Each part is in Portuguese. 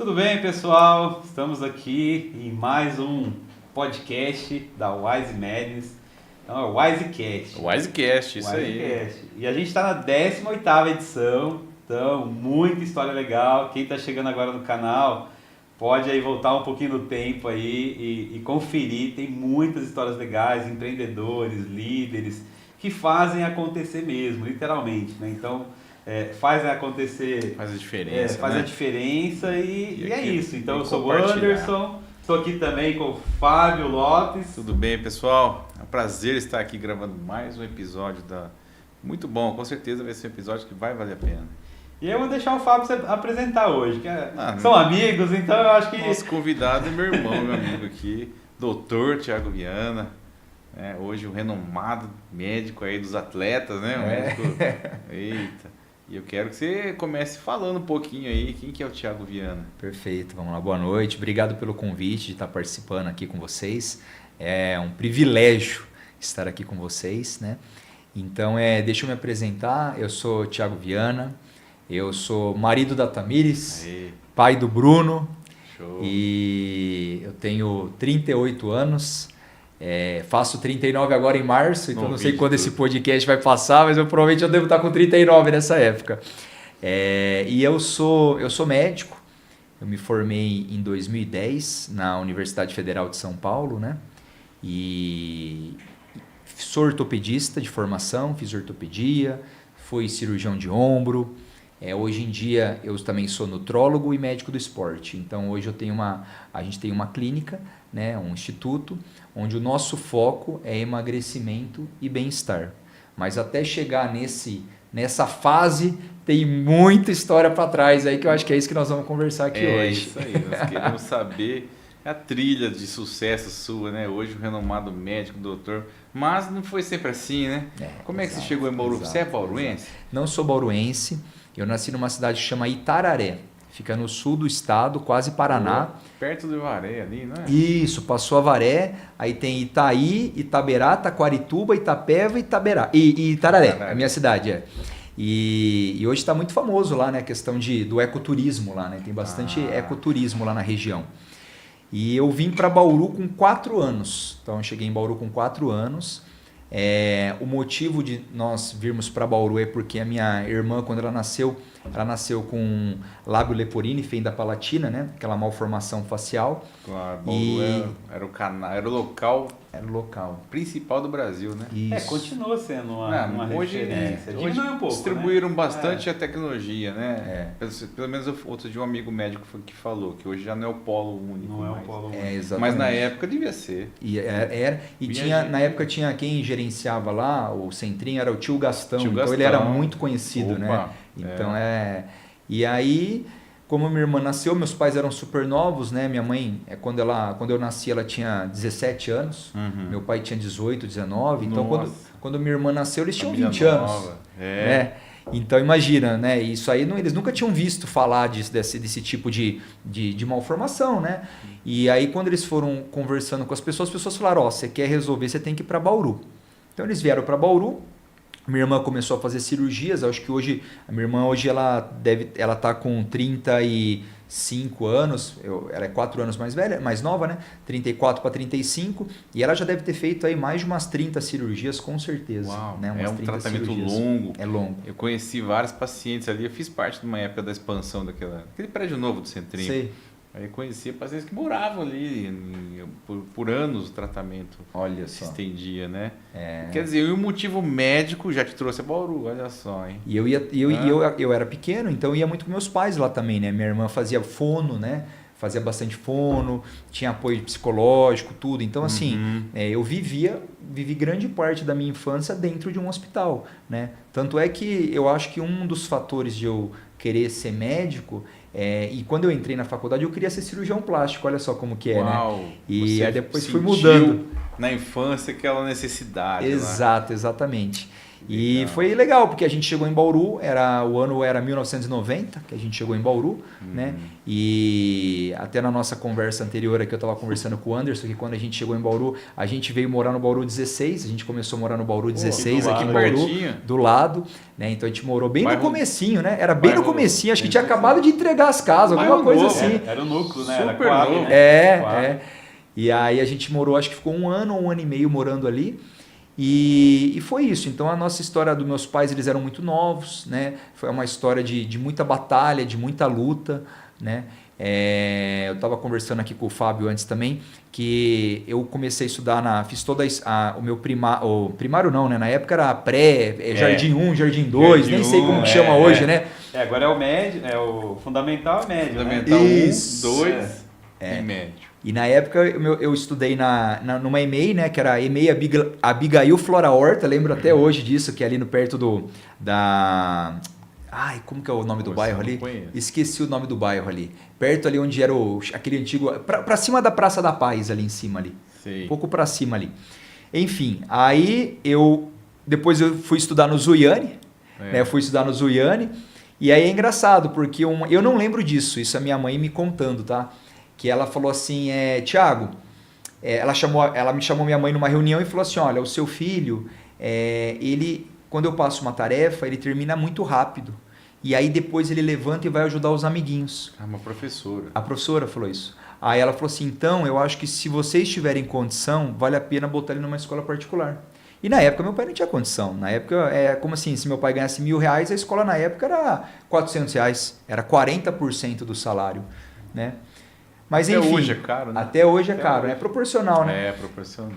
Tudo bem, pessoal? Estamos aqui em mais um podcast da Wise Medicine. Então, é o Wisecast. Wisecast, isso aí. E a gente está na 18ª edição, então muita história legal. Quem está chegando agora no canal pode aí voltar um pouquinho no tempo aí e conferir. Tem muitas histórias legais, empreendedores, líderes que fazem acontecer mesmo, literalmente, né? Então, fazem acontecer, faz a diferença, faz né? a diferença e é isso. Então eu sou o compartilhar. Anderson, estou aqui também com o Fábio Lopes. Tudo bem, pessoal? É um prazer estar aqui gravando mais um episódio muito bom, com certeza vai ser um episódio que vai valer a pena. E eu vou deixar o Fábio se apresentar hoje, que são amigos, então eu acho que... Nosso convidado é meu irmão, meu amigo aqui, Dr. Thiago Viana, hoje o renomado médico aí dos atletas, né? Médico... Eita! E eu quero que você comece falando um pouquinho aí, quem que é o Thiago Viana? Perfeito, vamos lá, boa noite, obrigado pelo convite de estar participando aqui com vocês, é um privilégio estar aqui com vocês, né? Então, deixa eu me apresentar, eu sou Thiago Viana, eu sou marido da Tamires, pai do Bruno. Show. E eu tenho 38 anos, faço 39 agora em março, então não sei quando esse podcast vai passar, mas provavelmente eu devo estar com 39 nessa época. E eu sou médico, eu me formei em 2010 na Universidade Federal de São Paulo, né? E sou ortopedista de formação, fiz ortopedia, fui cirurgião de ombro. Hoje em dia eu também sou nutrólogo e médico do esporte. Então hoje a gente tem uma clínica, né, um instituto, onde o nosso foco é emagrecimento e bem-estar. Mas até chegar nessa fase tem muita história para trás aí, que eu acho que é isso que nós vamos conversar aqui hoje. É isso aí, nós queremos saber a trilha de sucesso sua, né? Hoje o renomado médico, doutor, mas não foi sempre assim, né? Como é que você chegou em Bauru? Você é bauruense? Não sou bauruense. Eu nasci numa cidade que chama Itararé, fica no sul do estado, quase Paraná. Perto do Avaré ali, não é? Isso, passou Avaré, aí tem Itaí, Itaberá, Taquarituba, Itapeva e Itararé, a minha cidade E hoje está muito famoso lá, né, a questão do ecoturismo lá, né? Tem bastante ecoturismo lá na região. E eu vim para Bauru com 4 anos, então eu cheguei em Bauru com 4 anos. O motivo de nós virmos para Bauru é porque a minha irmã, quando ela nasceu com lábio leporino e fenda palatina, né? Aquela malformação facial. Claro, Bauru era o local principal do Brasil, né? Isso. Continua sendo uma referência. Hoje um pouco, distribuíram bastante a tecnologia, né? Pelo menos outro dia um amigo médico que falou que hoje já não é o polo único. Não é o polo único. Exatamente. Mas na época devia ser. Na época tinha quem gerenciava lá, o Centrinho era o tio Gastão. Então ele era muito conhecido, né? Então E aí, como minha irmã nasceu, meus pais eram super novos, né? Minha mãe, quando eu nasci, ela tinha 17 anos. Meu pai tinha 18, 19. Então, quando minha irmã nasceu, eles tinham 20 anos. Né? Então, imagina, né? Isso aí, eles nunca tinham visto falar desse tipo de malformação, né? E aí, quando eles foram conversando com as pessoas falaram, você quer resolver, você tem que ir para Bauru. Então, eles vieram para Bauru. Minha irmã começou a fazer cirurgias, acho que hoje, a minha irmã hoje ela tá com 35 anos, ela é 4 anos mais nova, né? 34 para 35, e ela já deve ter feito aí mais de umas 30 cirurgias, com certeza. Uau, né? É um tratamento longo. É longo. Eu conheci vários pacientes ali, eu fiz parte de uma época da expansão daquele prédio novo do Centrinho. Sei. Aí conhecia pacientes que moravam ali por anos o tratamento. Olha se só. estendia, né? Quer dizer, o motivo médico já te trouxe a Bauru, olha só, hein? E eu era pequeno, então eu ia muito com meus pais lá também, né? Minha irmã fazia fono, né? Fazia bastante fono, tinha apoio psicológico, tudo. Então, assim, eu vivi grande parte da minha infância dentro de um hospital, né? Tanto é que eu acho que um dos fatores de eu querer ser médico e quando eu entrei na faculdade eu queria ser cirurgião plástico, olha só como que Uau, né? E aí depois fui mudando. Na infância aquela necessidade. Exato, exatamente. E foi legal, porque a gente chegou em Bauru, o ano era 1990, que a gente chegou em Bauru, né? E até na nossa conversa anterior aqui, eu estava conversando com o Anderson, que quando a gente chegou em Bauru, a gente veio morar no Bauru 16, a gente começou a morar no Bauru 16, aqui em Bauru, do lado, né? Então a gente morou bem no comecinho, né? Era bem no comecinho, acho que tinha acabado de entregar as casas, alguma coisa assim. Era o núcleo, né? Super era quadro, novo. É. E aí a gente morou, acho que ficou 1 ano ou 1 ano e meio morando ali. E foi isso. Então a nossa história dos meus pais, eles eram muito novos, né? Foi uma história de muita batalha, de muita luta, né? Eu estava conversando aqui com o Fábio antes também, que eu comecei a estudar fiz toda o meu primário não, né? Na época era Jardim 1, Jardim 2, nem sei como que chama hoje, né? Agora é o médio, o fundamental é médio, fundamental né? 1, 2 e médio. E na época eu estudei numa EMEI, né, que era a EMEI Abigail Flora Horta, lembro até hoje disso, que é ali no perto Ai, como que é o nome do bairro ali? Esqueci o nome do bairro ali. Perto ali onde era aquele antigo... Pra cima da Praça da Paz, ali em cima ali. Sim. Um pouco pra cima ali. Enfim, aí depois eu fui estudar no Zuiane, né, eu fui estudar no Zuiane, e aí é engraçado, porque eu não lembro disso, isso é minha mãe me contando, tá? Que ela falou assim, Thiago, ela me chamou minha mãe numa reunião e falou assim, olha, o seu filho, ele, quando eu passo uma tarefa, ele termina muito rápido. E aí depois ele levanta e vai ajudar os amiguinhos. Uma professora. A professora falou isso. Aí ela falou assim, então eu acho que se vocês tiverem condição, vale a pena botar ele numa escola particular. E na época meu pai não tinha condição. Na época, como assim, se meu pai ganhasse R$1.000, a escola na época era R$400, era 40% do salário, né? Mas até enfim, hoje é caro, né? Até hoje é caro, é proporcional, né? É proporcional.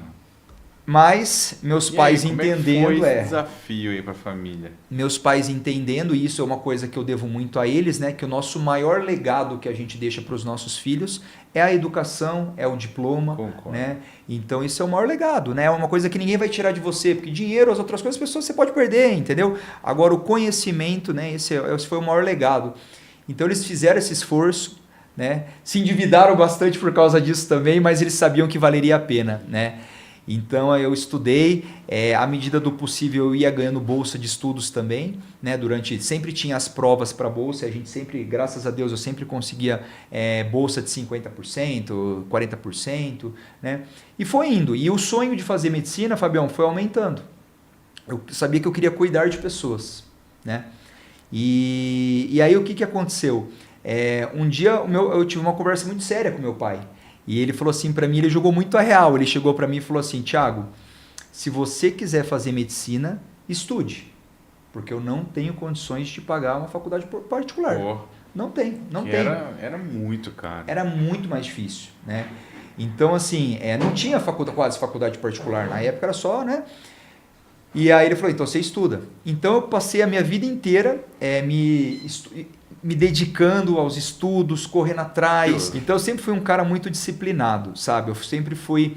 Mas meus pais entendendo, como é que foi esse desafio aí para a família? Meus pais entendendo, e isso é uma coisa que eu devo muito a eles, né? Que o nosso maior legado que a gente deixa para os nossos filhos é a educação, é o diploma, né? Então isso é o maior legado, né? É uma coisa que ninguém vai tirar de você, porque dinheiro, as outras coisas, as pessoas você pode perder, entendeu? Agora o conhecimento, né? Esse foi o maior legado. Então eles fizeram esse esforço, né? Se endividaram bastante por causa disso também, mas eles sabiam que valeria a pena, né? Então eu estudei, à medida do possível eu ia ganhando bolsa de estudos também, né? Sempre tinha as provas para bolsa, a gente sempre, graças a Deus, eu sempre conseguia bolsa de 50%, 40%, né? E foi indo. E o sonho de fazer medicina, Fabião, foi aumentando. Eu sabia que eu queria cuidar de pessoas, né? E aí o que aconteceu? Um dia eu tive uma conversa muito séria com meu pai. E ele falou assim para mim, ele jogou muito a real. Ele chegou para mim e falou assim, Thiago, se você quiser fazer medicina, estude. Porque eu não tenho condições de te pagar uma faculdade particular. Não tem. Era muito caro. Era muito mais difícil, né? Então, assim, não tinha quase faculdade particular. Na época era só, né? E aí ele falou, então você estuda. Então eu passei a minha vida inteira me dedicando aos estudos, correndo atrás. Então eu sempre fui um cara muito disciplinado, sabe? Eu sempre fui...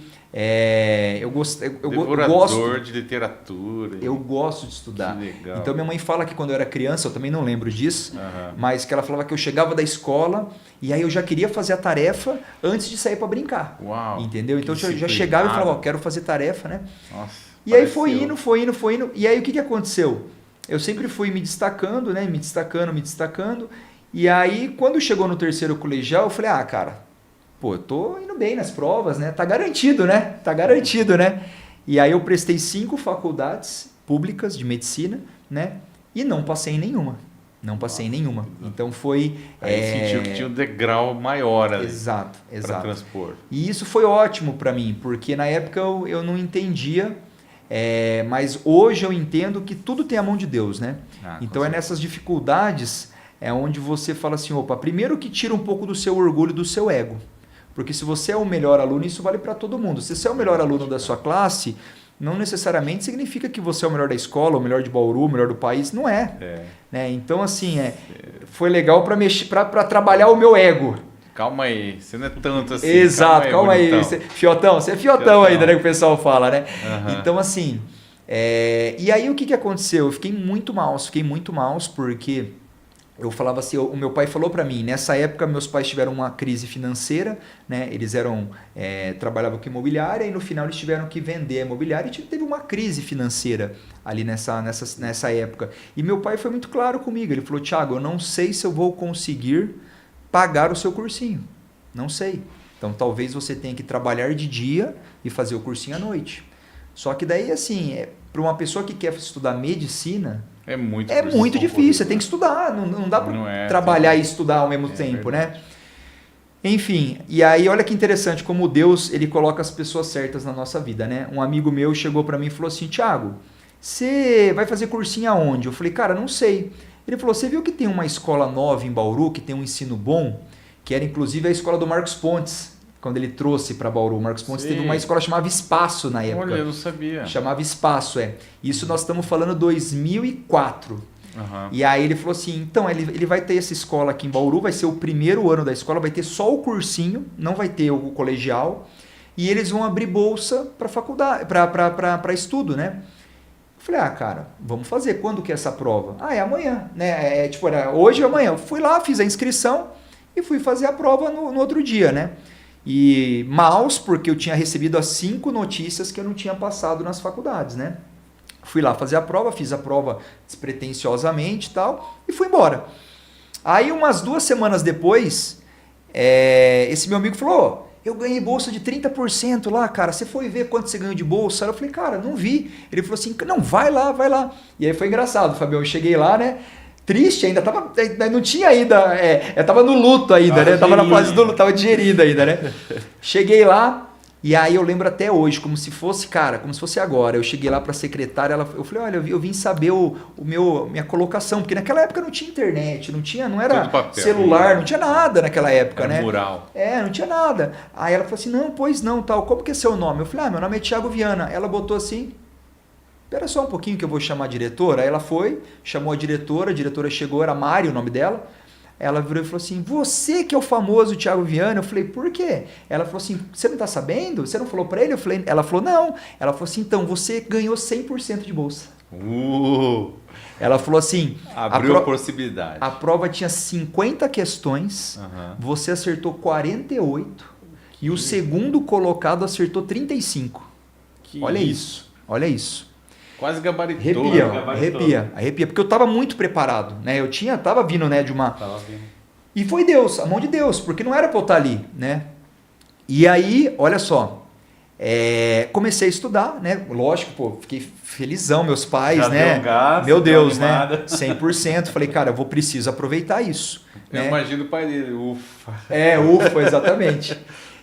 eu gosto de literatura. Eu gosto de estudar. Que legal. Então minha mãe fala que quando eu era criança, eu também não lembro disso, mas que ela falava que eu chegava da escola e aí eu já queria fazer a tarefa antes de sair para brincar. Uau, entendeu? Então eu já chegava e falava, quero fazer tarefa, né? Nossa, e aí foi indo. E aí o que aconteceu? Eu sempre fui me destacando, né? Me destacando. E aí, quando chegou no terceiro colegial, eu falei, cara, eu tô indo bem nas provas, né? Tá garantido, né? E aí eu prestei 5 faculdades públicas de medicina, né? E não passei em nenhuma. Então foi... Aí sentiu que tinha um degrau maior ali. Exato. Para transpor. E isso foi ótimo para mim, porque na época eu não entendia... mas hoje eu entendo que tudo tem a mão de Deus, né? Então nessas dificuldades onde você fala assim, primeiro que tira um pouco do seu orgulho, do seu ego. Porque se você é o melhor aluno, isso vale para todo mundo. Se você é o melhor aluno da sua classe, não necessariamente significa que você é o melhor da escola, o melhor de Bauru, o melhor do país. Não é. Né? Então, assim, foi legal para trabalhar o meu ego. Calma aí, você não é tanto assim. Exato, calma aí. Fiotão, você é fiotão ainda, né? Que o pessoal fala, né? Então, assim, e aí o que aconteceu? Eu fiquei muito mal porque eu falava assim, o meu pai falou para mim, nessa época meus pais tiveram uma crise financeira, né? Eles trabalhavam com imobiliária e no final eles tiveram que vender a imobiliária e teve uma crise financeira ali nessa época. E meu pai foi muito claro comigo, ele falou, Thiago, eu não sei se eu vou conseguir pagar o seu cursinho, não sei. Então talvez você tenha que trabalhar de dia e fazer o cursinho à noite. Só que daí assim, para uma pessoa que quer estudar medicina, é muito difícil, você tem que estudar, não dá para trabalhar e estudar ao mesmo tempo, né? Enfim, e aí olha que interessante como Deus ele coloca as pessoas certas na nossa vida, né? Um amigo meu chegou para mim e falou assim, Thiago, você vai fazer cursinho aonde? Eu falei, cara, não sei. Ele falou, você viu que tem uma escola nova em Bauru, que tem um ensino bom, que era inclusive a escola do Marcos Pontes, quando ele trouxe para Bauru. O Marcos Pontes teve uma escola chamada Espaço na época. Olha, eu não sabia. Chamava Espaço, Isso nós estamos falando 2004. Uhum. E aí ele falou assim, então ele vai ter essa escola aqui em Bauru, vai ser o primeiro ano da escola, vai ter só o cursinho, não vai ter o colegial, e eles vão abrir bolsa para faculdade, para estudo, né? Eu falei, cara, vamos fazer. Quando que é essa prova? É amanhã, né? Era hoje ou amanhã. Eu fui lá, fiz a inscrição e fui fazer a prova no outro dia, né? E maus, porque eu tinha recebido as 5 notícias que eu não tinha passado nas faculdades, né? Fui lá fazer a prova, fiz a prova despretensiosamente e tal, e fui embora. Aí umas 2 semanas depois, esse meu amigo falou, eu ganhei bolsa de 30% lá, cara, você foi ver quanto você ganhou de bolsa? Eu falei, cara, não vi. Ele falou assim, não, vai lá. E aí foi engraçado, Fabião, eu cheguei lá, né? Triste ainda, não tinha ainda, eu tava no luto ainda, né? Tava na fase do luto, tava digerido ainda, né? Cheguei lá, e aí eu lembro até hoje, como se fosse agora. Eu cheguei lá pra secretária, eu falei, olha, eu vim saber minha colocação, porque naquela época não tinha internet, não era celular, não tinha nada naquela época, né? Mural. Não tinha nada. Aí ela falou assim, não, pois não, tal, como que é seu nome? Eu falei, meu nome é Thiago Viana. Ela botou assim, espera só um pouquinho que eu vou chamar a diretora. Aí ela foi, chamou a diretora chegou, era Mari o nome dela. Ela virou e falou assim, você que é o famoso Thiago Viana? Eu falei, por quê? Ela falou assim, você não tá sabendo? Você não falou pra ele? Ela falou, não. Ela falou assim, então, você ganhou 100% de bolsa. Ela falou assim... Abriu a possibilidade. A prova tinha 50 questões, você acertou 48 e o segundo colocado acertou 35. Olha isso. Quase gabaritou. Arrepia, porque eu estava muito preparado, né? Eu tava vindo, né, de uma... E foi Deus, a mão de Deus, porque não era para eu estar ali, né? E aí, olha só, comecei a estudar, né? Lógico, fiquei felizão, meus pais, já né? Deu um gás, meu Deus, né? 100%. Falei, cara, eu preciso aproveitar isso. Eu imagino o pai dele, ufa. Ufa, exatamente.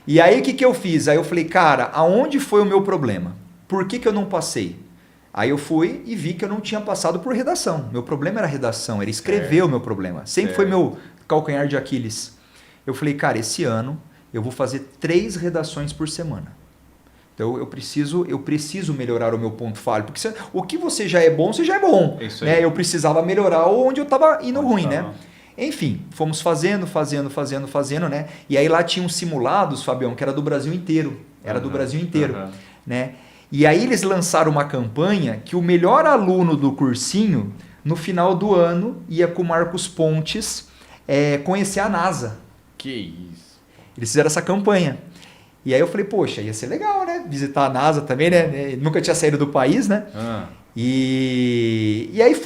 E aí, o que eu fiz? Aí eu falei, cara, aonde foi o meu problema? Por que eu não passei? Aí eu fui e vi que eu não tinha passado por redação. Meu problema era redação, era escrever o meu problema. Sempre foi meu calcanhar de Aquiles. Eu falei, cara, esse ano eu vou fazer 3 redações por semana. Então eu preciso melhorar o meu ponto falho. Porque o que você já é bom, você já é bom. Né? Eu precisava melhorar onde eu estava indo ruim, né? Enfim, fomos fazendo, né? E aí lá tinha uns simulados, Fabião, que era do Brasil inteiro. Né? E aí eles lançaram uma campanha que o melhor aluno do cursinho, no final do ano, ia com o Marcos Pontes conhecer a NASA. Que isso. Eles fizeram essa campanha. E aí eu falei, poxa, ia ser legal, né? Visitar a NASA também, né? Nunca tinha saído do país, né? E aí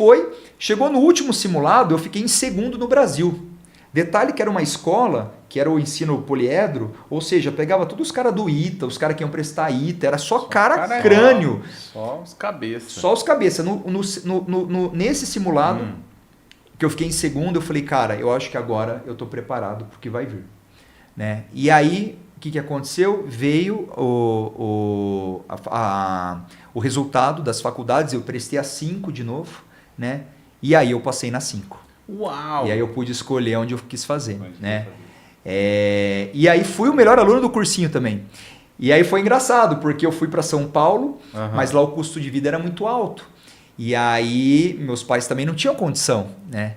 chegou no último simulado, eu fiquei em segundo no Brasil. Detalhe que era uma escola, que era o ensino poliedro, ou seja, pegava todos os caras do ITA, os caras que iam prestar ITA, era só cara crânio. Só os cabeças. Só os cabeças. Nesse simulado, que eu fiquei em segundo, eu falei, cara, eu acho que agora eu estou preparado porque vai vir. Né? E aí, o que aconteceu? Veio o resultado das faculdades, eu prestei a 5 de novo, né? E aí eu passei na 5. Uau! E aí eu pude escolher onde eu quis fazer, né? E aí fui o melhor aluno do cursinho também. E aí foi engraçado, porque eu fui para São Paulo, mas lá o custo de vida era muito alto. E aí meus pais também não tinham condição, né?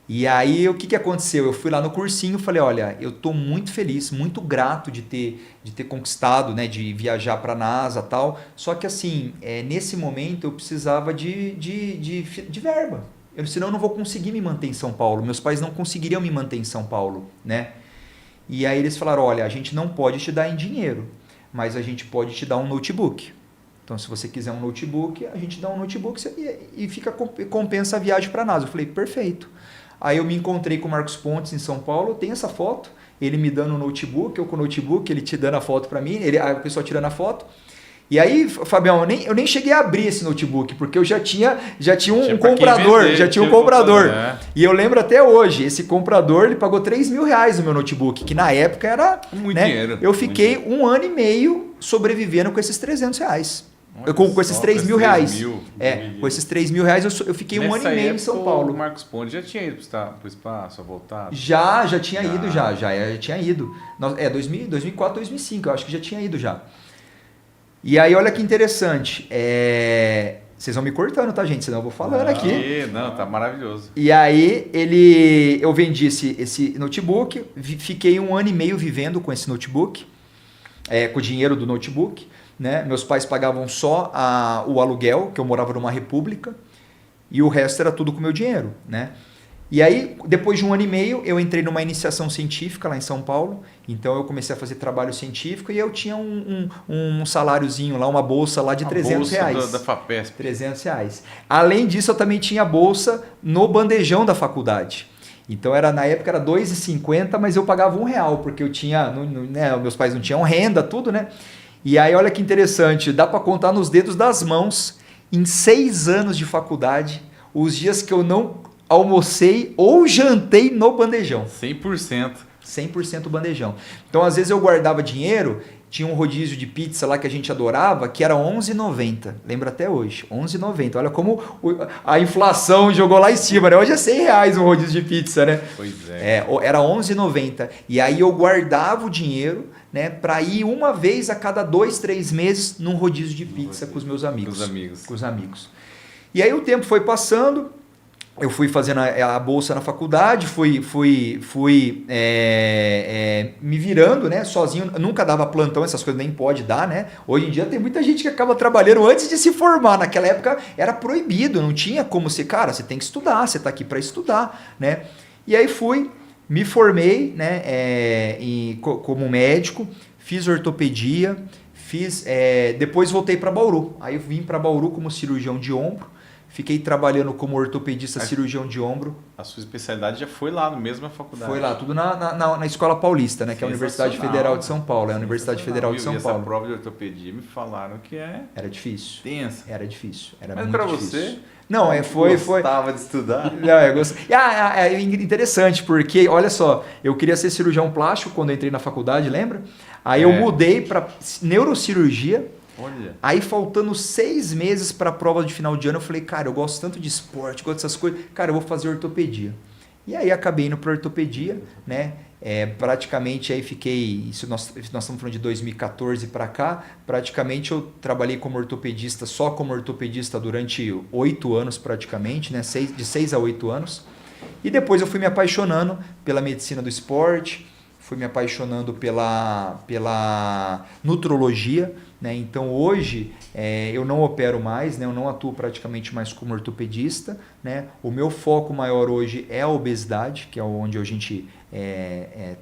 E aí o que aconteceu? Eu fui lá no cursinho e falei, olha, eu estou muito feliz, muito grato de ter conquistado, né, de viajar para a NASA e tal. Só que assim, nesse momento eu precisava de verba. senão eu não vou conseguir me manter em São Paulo. Meus pais não conseguiriam me manter em São Paulo, né? E aí eles falaram, olha, a gente não pode te dar em dinheiro, mas a gente pode te dar um notebook. Então, se você quiser um notebook, a gente dá um notebook e compensa a viagem para NASA. Eu falei, perfeito. Aí eu me encontrei com o Marcos Pontes em São Paulo, tem essa foto, ele me dando o notebook, eu com o notebook, ele te dando a foto para mim, a pessoa tirando a foto. E aí, Fabião, eu nem cheguei a abrir esse notebook, porque eu já tinha um comprador, já tinha um comprador. E eu lembro até hoje, esse comprador, ele pagou R$3.000 no meu notebook, que na época era... Muito né, dinheiro. Eu fiquei um ano e meio sobrevivendo com esses R$300. Com esses R$3.000. Com esses R$3.000 eu fiquei um ano e meio em São Paulo. O Marcos Pontes já tinha ido para o espaço, voltado? Já tinha ido, já tinha ido. 2004, 2005, eu acho que já tinha ido já. E aí, olha que interessante. Vocês vão me cortando, tá, gente? Senão eu vou falando aqui. Não, tá maravilhoso. E aí, eu vendi esse notebook, fiquei um ano e meio vivendo com esse notebook, com o dinheiro do notebook. Né? Meus pais pagavam só o aluguel, que eu morava numa república, e o resto era tudo com o meu dinheiro. Né? E aí, depois de um ano e meio, eu entrei numa iniciação científica lá em São Paulo. Então, eu comecei a fazer trabalho científico e eu tinha um saláriozinho lá, uma bolsa lá de R$300. Bolsa da FAPESP. R$300. Além disso, eu também tinha bolsa no bandejão da faculdade. Então, na época era R$2,50, mas eu pagava R$1, porque eu tinha... né, meus pais não tinham renda, tudo, né? E aí, olha que interessante, dá para contar nos dedos das mãos, em 6 anos de faculdade, os dias que eu não almocei ou jantei no bandejão. 100%. 100% bandejão. Então, às vezes eu guardava dinheiro, tinha um rodízio de pizza lá que a gente adorava, que era R$11,90. Lembro até hoje, R$11,90. Olha como a inflação jogou lá em cima, né? Hoje é R$100 um rodízio de pizza, né? Pois é. Era R$11,90. E aí eu guardava o dinheiro, né, para ir uma vez a cada 2, 3 meses num rodízio de pizza com os meus amigos. Com os amigos. E aí o tempo foi passando, eu fui fazendo a bolsa na faculdade, fui me virando, né, sozinho, nunca dava plantão, essas coisas nem pode dar, né? Hoje em dia tem muita gente que acaba trabalhando antes de se formar, naquela época era proibido, não tinha como ser, cara, você tem que estudar, você está aqui para estudar, né? E aí me formei, né, como médico, fiz ortopedia, depois voltei para Bauru. Aí eu vim para Bauru como cirurgião de ombro, fiquei trabalhando como ortopedista cirurgião de ombro. A sua especialidade já foi lá na mesma faculdade? Foi lá, tudo na Escola Paulista, né, que é a Universidade Federal de São Paulo. É a Universidade Federal de São Paulo. Essa prova de ortopedia me falaram que era difícil. Tensa. Era difícil. Era Mas muito para difícil. você? Não, foi. Gostava de estudar? Não, eu gostei. É interessante, porque, olha só, eu queria ser cirurgião plástico quando eu entrei na faculdade, lembra? Aí eu mudei para neurocirurgia. Olha. Aí, faltando 6 meses para a prova de final de ano, eu falei, cara, eu gosto tanto de esporte, gosto dessas coisas, cara, eu vou fazer ortopedia. E aí, acabei indo para ortopedia, né? Praticamente, aí fiquei, nós estamos falando de 2014 para cá, praticamente eu trabalhei como ortopedista, só como ortopedista durante 8 anos praticamente, né? De 6 a 8 anos. E depois eu fui me apaixonando pela medicina do esporte, fui me apaixonando pela nutrologia, né? Então hoje eu não opero mais, né? Eu não atuo praticamente mais como ortopedista, né? O meu foco maior hoje é a obesidade, que é onde a gente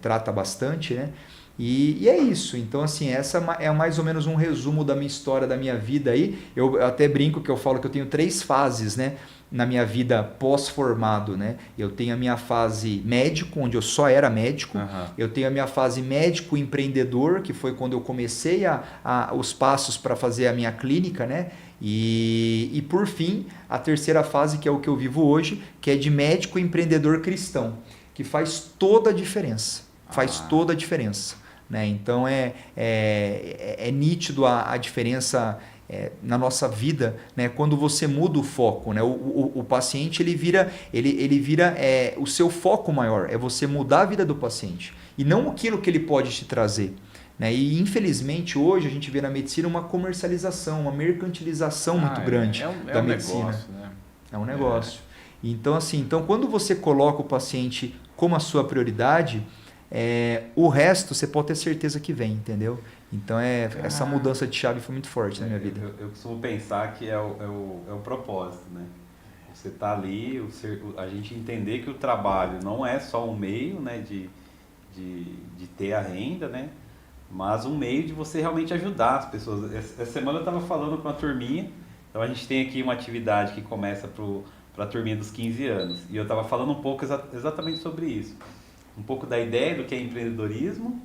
trata bastante, né? E é isso. Então, assim, essa é mais ou menos um resumo da minha história, da minha vida aí. Eu até brinco que eu falo que eu tenho 3 fases, né? Na minha vida pós-formado, né? Eu tenho a minha fase médico, onde eu só era médico. Uhum. Eu tenho a minha fase médico empreendedor, que foi quando eu comecei os passos para fazer a minha clínica, né? E por fim, a terceira fase, que é o que eu vivo hoje, que é de médico empreendedor cristão, que faz toda a diferença. Faz toda a diferença, né? Então é nítido a diferença na nossa vida, né? Quando você muda o foco, né? O paciente ele vira o seu foco maior, é você mudar a vida do paciente e não aquilo que ele pode te trazer, né? E infelizmente hoje a gente vê na medicina uma comercialização, uma mercantilização muito grande da medicina. Negócio, né? É um negócio. Então assim, quando você coloca o paciente como a sua prioridade, o resto você pode ter certeza que vem, entendeu? Então essa mudança de chave foi muito forte na minha vida. Eu costumo pensar que é o propósito, né? Você está ali, a gente entender que o trabalho não é só um meio, né, de ter a renda, né, mas um meio de você realmente ajudar as pessoas. Essa semana eu estava falando com uma turminha, então a gente tem aqui uma atividade que começa para a turminha dos 15 anos, e eu estava falando um pouco exatamente sobre isso. Um pouco da ideia do que é empreendedorismo,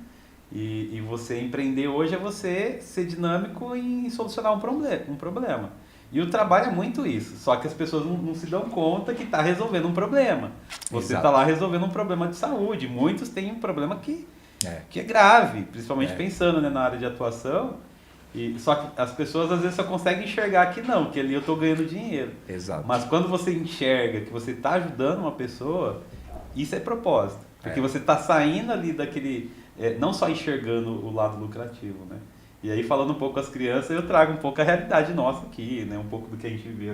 e você empreender hoje é você ser dinâmico em solucionar um problema. E o trabalho é muito isso, só que as pessoas não se dão conta que está resolvendo um problema. Você está lá resolvendo um problema de saúde. Muitos têm um problema que é grave, principalmente pensando, né, na área de atuação. Só que as pessoas às vezes só conseguem enxergar que não, que ali eu estou ganhando dinheiro. Exato. Mas quando você enxerga que você está ajudando uma pessoa, isso é propósito. Porque você está saindo ali daquele... não só enxergando o lado lucrativo, né? E aí, falando um pouco com as crianças, eu trago um pouco a realidade nossa aqui, né? Um pouco do que a gente vê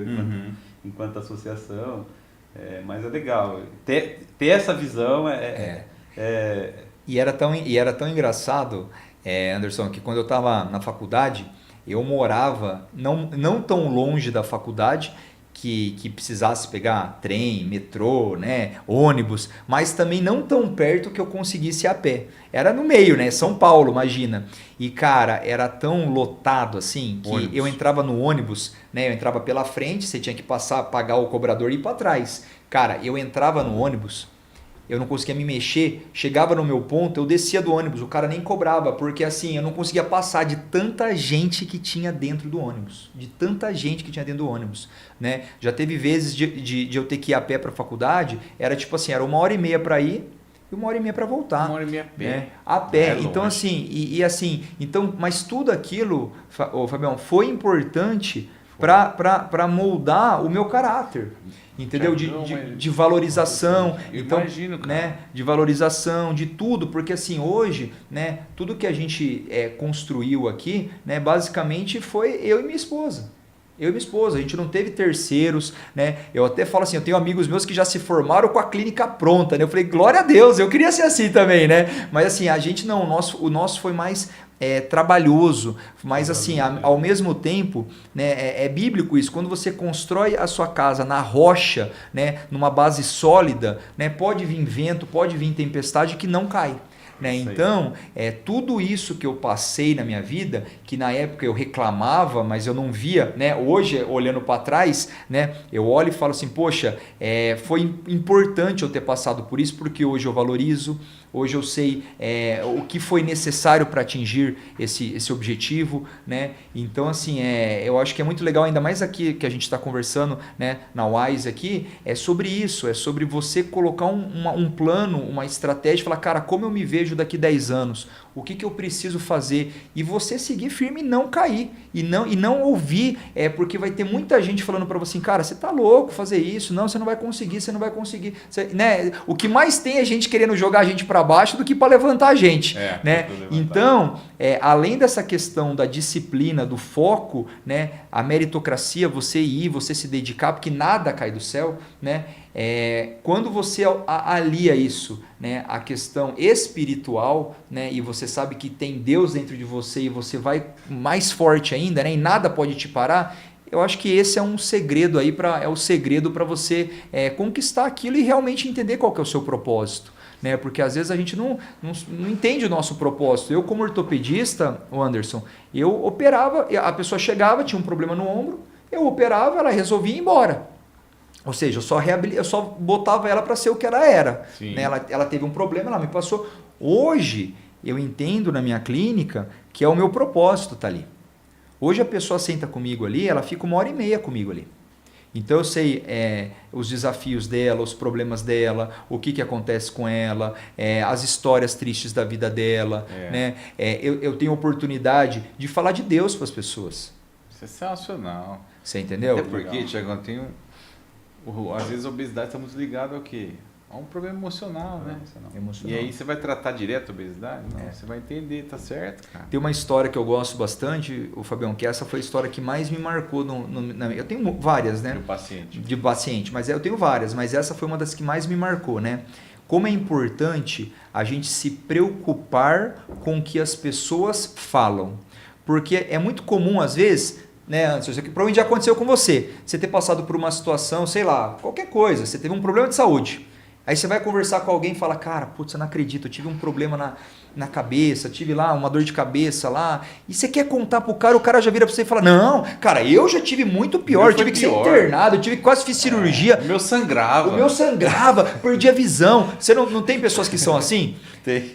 enquanto associação. Mas é legal. Ter essa visão E era tão engraçado, Anderson, que quando eu estava na faculdade, eu morava não tão longe da faculdade que precisasse pegar trem, metrô, né, ônibus, mas também não tão perto que eu conseguisse ir a pé. Era no meio, né? São Paulo, imagina. E, cara, era tão lotado assim que eu entrava no ônibus, né? Eu entrava pela frente, você tinha que pagar o cobrador e ir para trás. Cara, eu entrava no ônibus, eu não conseguia me mexer, chegava no meu ponto, eu descia do ônibus, o cara nem cobrava, porque assim, eu não conseguia passar de tanta gente que tinha dentro do ônibus, né? Já teve vezes de eu ter que ir a pé para a faculdade, era tipo assim, era 1h30 para ir e 1h30 para voltar. 1h30 a pé. Né? A pé. Então assim, então, mas tudo aquilo, Fabião, foi importante para moldar o meu caráter. Entendeu? De valorização, então, imagino, cara. Né? De valorização, de tudo, porque assim, hoje, né, tudo que a gente construiu aqui, né, basicamente foi eu e minha esposa. A gente não teve terceiros, né? Eu até falo assim, eu tenho amigos meus que já se formaram com a clínica pronta, né? Eu falei, glória a Deus, eu queria ser assim também, né? Mas assim, a gente não, o nosso foi mais trabalhoso, mas assim, ao mesmo tempo, né, é bíblico isso, quando você constrói a sua casa na rocha, né, numa base sólida, né, pode vir vento, pode vir tempestade que não cai. Né? Então, tudo isso que eu passei na minha vida, que na época eu reclamava, mas eu não via, né? Hoje, olhando para trás, né? Eu olho e falo assim, poxa, foi importante eu ter passado por isso, porque hoje eu valorizo, hoje eu sei o que foi necessário para atingir esse objetivo, né? Então, assim, eu acho que é muito legal, ainda mais aqui que a gente está conversando, né, na Wise aqui, é sobre isso, é sobre você colocar um plano, uma estratégia, falar, cara, como eu me vejo daqui 10 anos, o que eu preciso fazer, e você seguir firme e não cair, e não ouvir, porque vai ter muita gente falando para você, cara, você tá louco fazer isso, não, você não vai conseguir, você, né? O que mais tem é gente querendo jogar a gente para baixo do que para levantar a gente, né? Então, além dessa questão da disciplina, do foco, né, a meritocracia, você ir, você se dedicar, porque nada cai do céu, né? Quando você alia isso, né, a questão espiritual, né, e você sabe que tem Deus dentro de você e você vai mais forte ainda, né, e nada pode te parar, eu acho que esse é um segredo aí, o segredo para você conquistar aquilo e realmente entender qual que é o seu propósito. Né? Porque às vezes a gente não entende o nosso propósito. Eu, como ortopedista, o Anderson, eu operava, a pessoa chegava, tinha um problema no ombro, eu operava, ela resolvia ir embora. Ou seja, eu só botava ela para ser o que ela era. Né? Ela teve um problema, ela me passou. Hoje, eu entendo na minha clínica que é o meu propósito estar ali. Hoje a pessoa senta comigo ali, ela fica 1h30 comigo ali. Então eu sei os desafios dela, os problemas dela, o que acontece com ela, as histórias tristes da vida dela. Né? Eu tenho oportunidade de falar de Deus para as pessoas. Sensacional. Você entendeu? Até porque, Tiagão, às vezes a obesidade está muito ligada ao quê? A um problema emocional, né? Emocional. E aí você vai tratar direto a obesidade? Não, você vai entender, tá certo, cara. Tem uma história que eu gosto bastante, o Fabião, que essa foi a história que mais me marcou. Eu tenho várias, né? De paciente, mas eu tenho várias, mas essa foi uma das que mais me marcou, né? Como é importante a gente se preocupar com o que as pessoas falam. Porque é muito comum, às vezes, né, antes. Provavelmente já aconteceu com você. Você ter passado por uma situação, sei lá, qualquer coisa. Você teve um problema de saúde. Aí você vai conversar com alguém e fala, cara, putz, eu não acredito, eu tive um problema na cabeça, tive lá uma dor de cabeça lá. E você quer contar pro cara, o cara já vira pra você e fala, não, cara, eu já tive muito pior, eu tive que ser internado, eu tive quase fiz cirurgia. O meu sangrava. O meu sangrava, perdi a visão. Você não tem pessoas que são assim?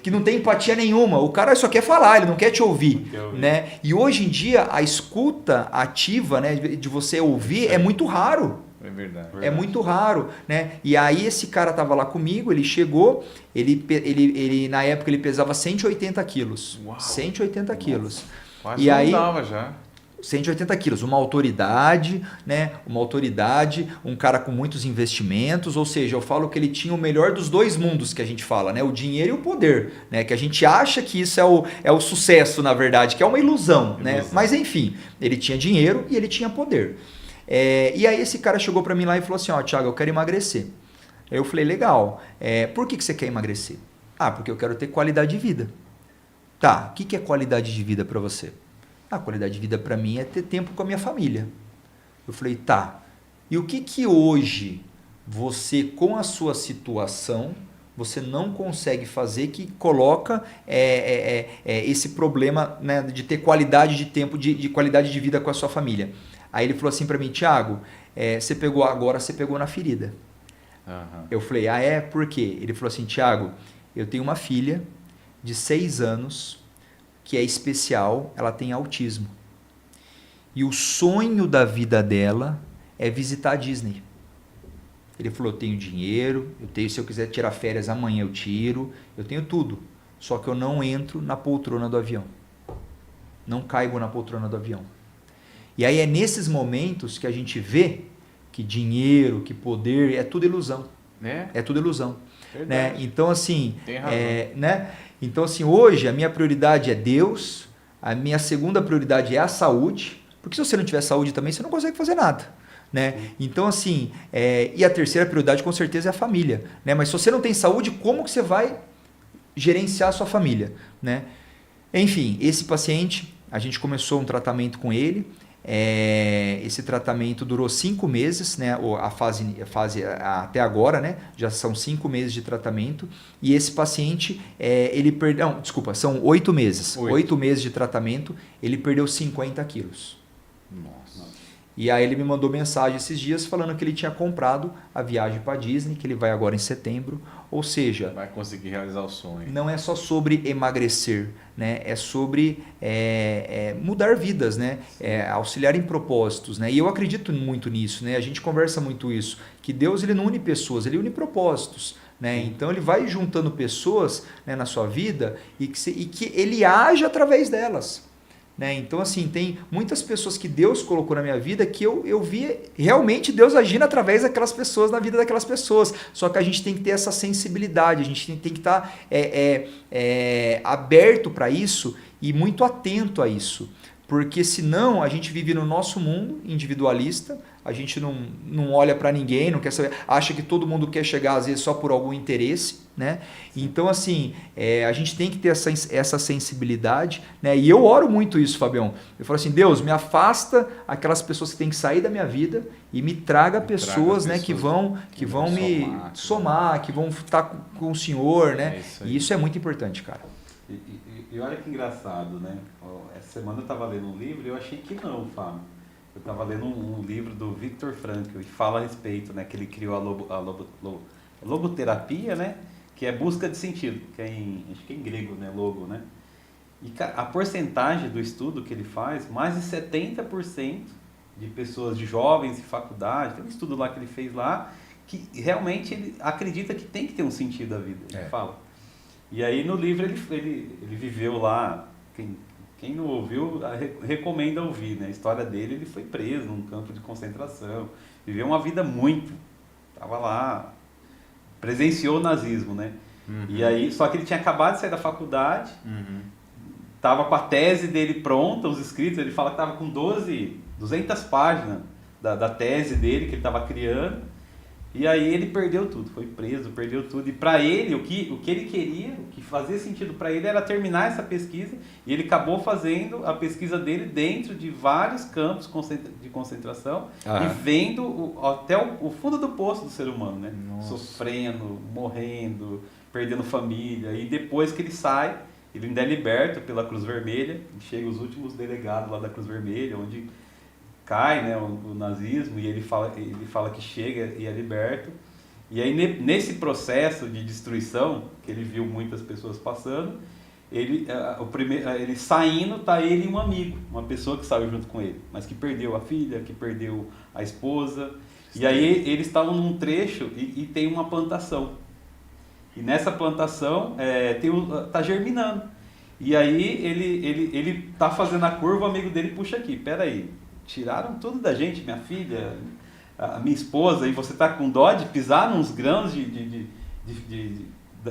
Que não tem empatia nenhuma. O cara só quer falar, ele não quer te ouvir. Né? E hoje em dia, a escuta ativa, né, de você ouvir é muito raro. É verdade. É muito raro, né? E aí esse cara tava lá comigo, ele chegou, ele na época ele pesava 180 quilos. Uau. 180 quilos. Quase e não aí, dava já. 180 quilos, uma autoridade, né? Uma autoridade, um cara com muitos investimentos, ou seja, eu falo que ele tinha o melhor dos dois mundos que a gente fala, né? O dinheiro e o poder, né? Que a gente acha que isso é o sucesso, na verdade, que é uma ilusão, né? Mas enfim, ele tinha dinheiro e ele tinha poder. E aí esse cara chegou para mim lá e falou assim, ó, Thiago, eu quero emagrecer. Aí eu falei, legal, por que você quer emagrecer? Ah, porque eu quero ter qualidade de vida. Tá, o que é qualidade de vida para você? A qualidade de vida para mim é ter tempo com a minha família. Eu falei, tá, e o que hoje você, com a sua situação, você não consegue fazer que coloca esse problema, né, de ter qualidade de tempo, de qualidade de vida com a sua família? Aí ele falou assim para mim, Thiago, você pegou na ferida. Uhum. Eu falei, por quê? Ele falou assim, Thiago, eu tenho uma filha de 6 anos que é especial, ela tem autismo. E o sonho da vida dela é visitar a Disney. Ele falou, eu tenho dinheiro, se eu quiser tirar férias amanhã eu tiro, eu tenho tudo. Só que eu não entro na poltrona do avião. Não caibo na poltrona do avião. E aí é nesses momentos que a gente vê que dinheiro, que poder, é tudo ilusão. É tudo ilusão. Né? Então, assim, tem razão. Né? Então, assim, hoje a minha prioridade é Deus, a minha segunda prioridade é a saúde, porque se você não tiver saúde também, você não consegue fazer nada. Né? Então, assim, e a terceira prioridade com certeza é a família. Né? Mas se você não tem saúde, como que você vai gerenciar a sua família? Né? Enfim, esse paciente, a gente começou um tratamento com ele. Esse tratamento durou 5 meses, né? A fase até agora, né? Já são 5 meses de tratamento. E esse paciente, ele perdeu... Não, desculpa, são 8 meses. 8 meses de tratamento, ele perdeu 50 quilos. Nossa. E aí ele me mandou mensagem esses dias falando que ele tinha comprado a viagem para Disney, que ele vai agora em setembro. Ou seja... vai conseguir realizar o sonho. Não é só sobre emagrecer, né? É sobre mudar vidas, né? Auxiliar em propósitos, né? E eu acredito muito nisso, né? A gente conversa muito isso, que Deus ele não une pessoas, ele une propósitos. Né? Então ele vai juntando pessoas, né, na sua vida e que ele age através delas. Né? Então, assim, tem muitas pessoas que Deus colocou na minha vida que eu vi realmente Deus agindo através daquelas pessoas, na vida daquelas pessoas. Só que a gente tem que ter essa sensibilidade, a gente tem que estar aberto para isso e muito atento a isso. Porque senão a gente vive no nosso mundo individualista, a gente não olha para ninguém, não quer saber, acha que todo mundo quer chegar às vezes só por algum interesse, né? Então, assim, a gente tem que ter essa sensibilidade, né? E eu oro muito isso, Fabião. Eu falo assim, Deus, me afasta aquelas pessoas que têm que sair da minha vida e me traga pessoas, né, que vão me somar, que vão estar com o Senhor, né? E isso é muito importante, cara. E olha que engraçado, né? Essa semana eu estava lendo um livro e eu achei que não, Fábio. Eu estava lendo um livro do Viktor Frankl e fala a respeito, né? Que ele criou a logoterapia, né? Que é busca de sentido, que acho que é em grego, né? Logo, né? E a porcentagem do estudo que ele faz, mais de 70% de pessoas, de jovens de faculdade, tem um estudo lá que ele fez lá, que realmente ele acredita que tem que ter um sentido a vida, ele fala. E aí no livro ele viveu lá, quem não ouviu, recomenda ouvir, né? A história dele, ele foi preso num campo de concentração, viveu uma vida estava lá, presenciou o nazismo, né? Uhum. E aí, só que ele tinha acabado de sair da faculdade, estava com a tese dele pronta, os escritos, ele fala que estava com 200 páginas da tese dele que ele estava criando, E aí ele perdeu tudo, foi preso, perdeu tudo. E para ele, o que ele queria, o que fazia sentido para ele era terminar essa pesquisa. E ele acabou fazendo a pesquisa dele dentro de vários campos de concentração e vendo até o fundo do poço do ser humano, né? Sofrendo, morrendo, perdendo família. E depois que ele sai, ele ainda é liberto pela Cruz Vermelha. E chega os últimos delegados lá da Cruz Vermelha, onde cai, né, o nazismo, e ele fala que chega e é liberto. E aí nesse processo de destruição, que ele viu muitas pessoas passando, ele saindo, tá ele e um amigo, uma pessoa que saiu junto com ele, mas que perdeu a filha, que perdeu a esposa. Sim. E aí eles estavam num trecho e tem uma plantação. E nessa plantação tá germinando. E aí ele tá fazendo a curva, o amigo dele puxa aqui, peraí, tiraram tudo da gente, minha filha, a minha esposa, e você tá com dó de pisar nos grãos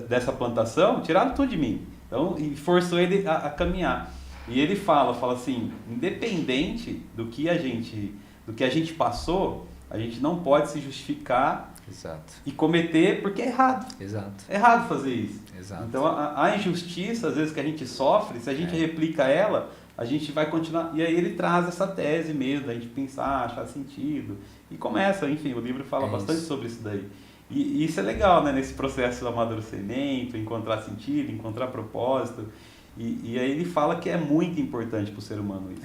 dessa plantação? Tiraram tudo de mim. Então, e forçou ele a caminhar. E ele fala assim, independente do que a gente passou, a gente não pode se justificar. Exato. E cometer, porque é errado. Exato. É errado fazer isso. Exato. Então, a injustiça, às vezes, que a gente sofre, se a gente replica ela, a gente vai continuar. E aí ele traz essa tese mesmo, da gente pensar, achar sentido. E começa, enfim, o livro fala bastante sobre isso daí. E isso é legal, né? Nesse processo do amadurecimento, encontrar sentido, encontrar propósito. E aí ele fala que é muito importante para o ser humano isso.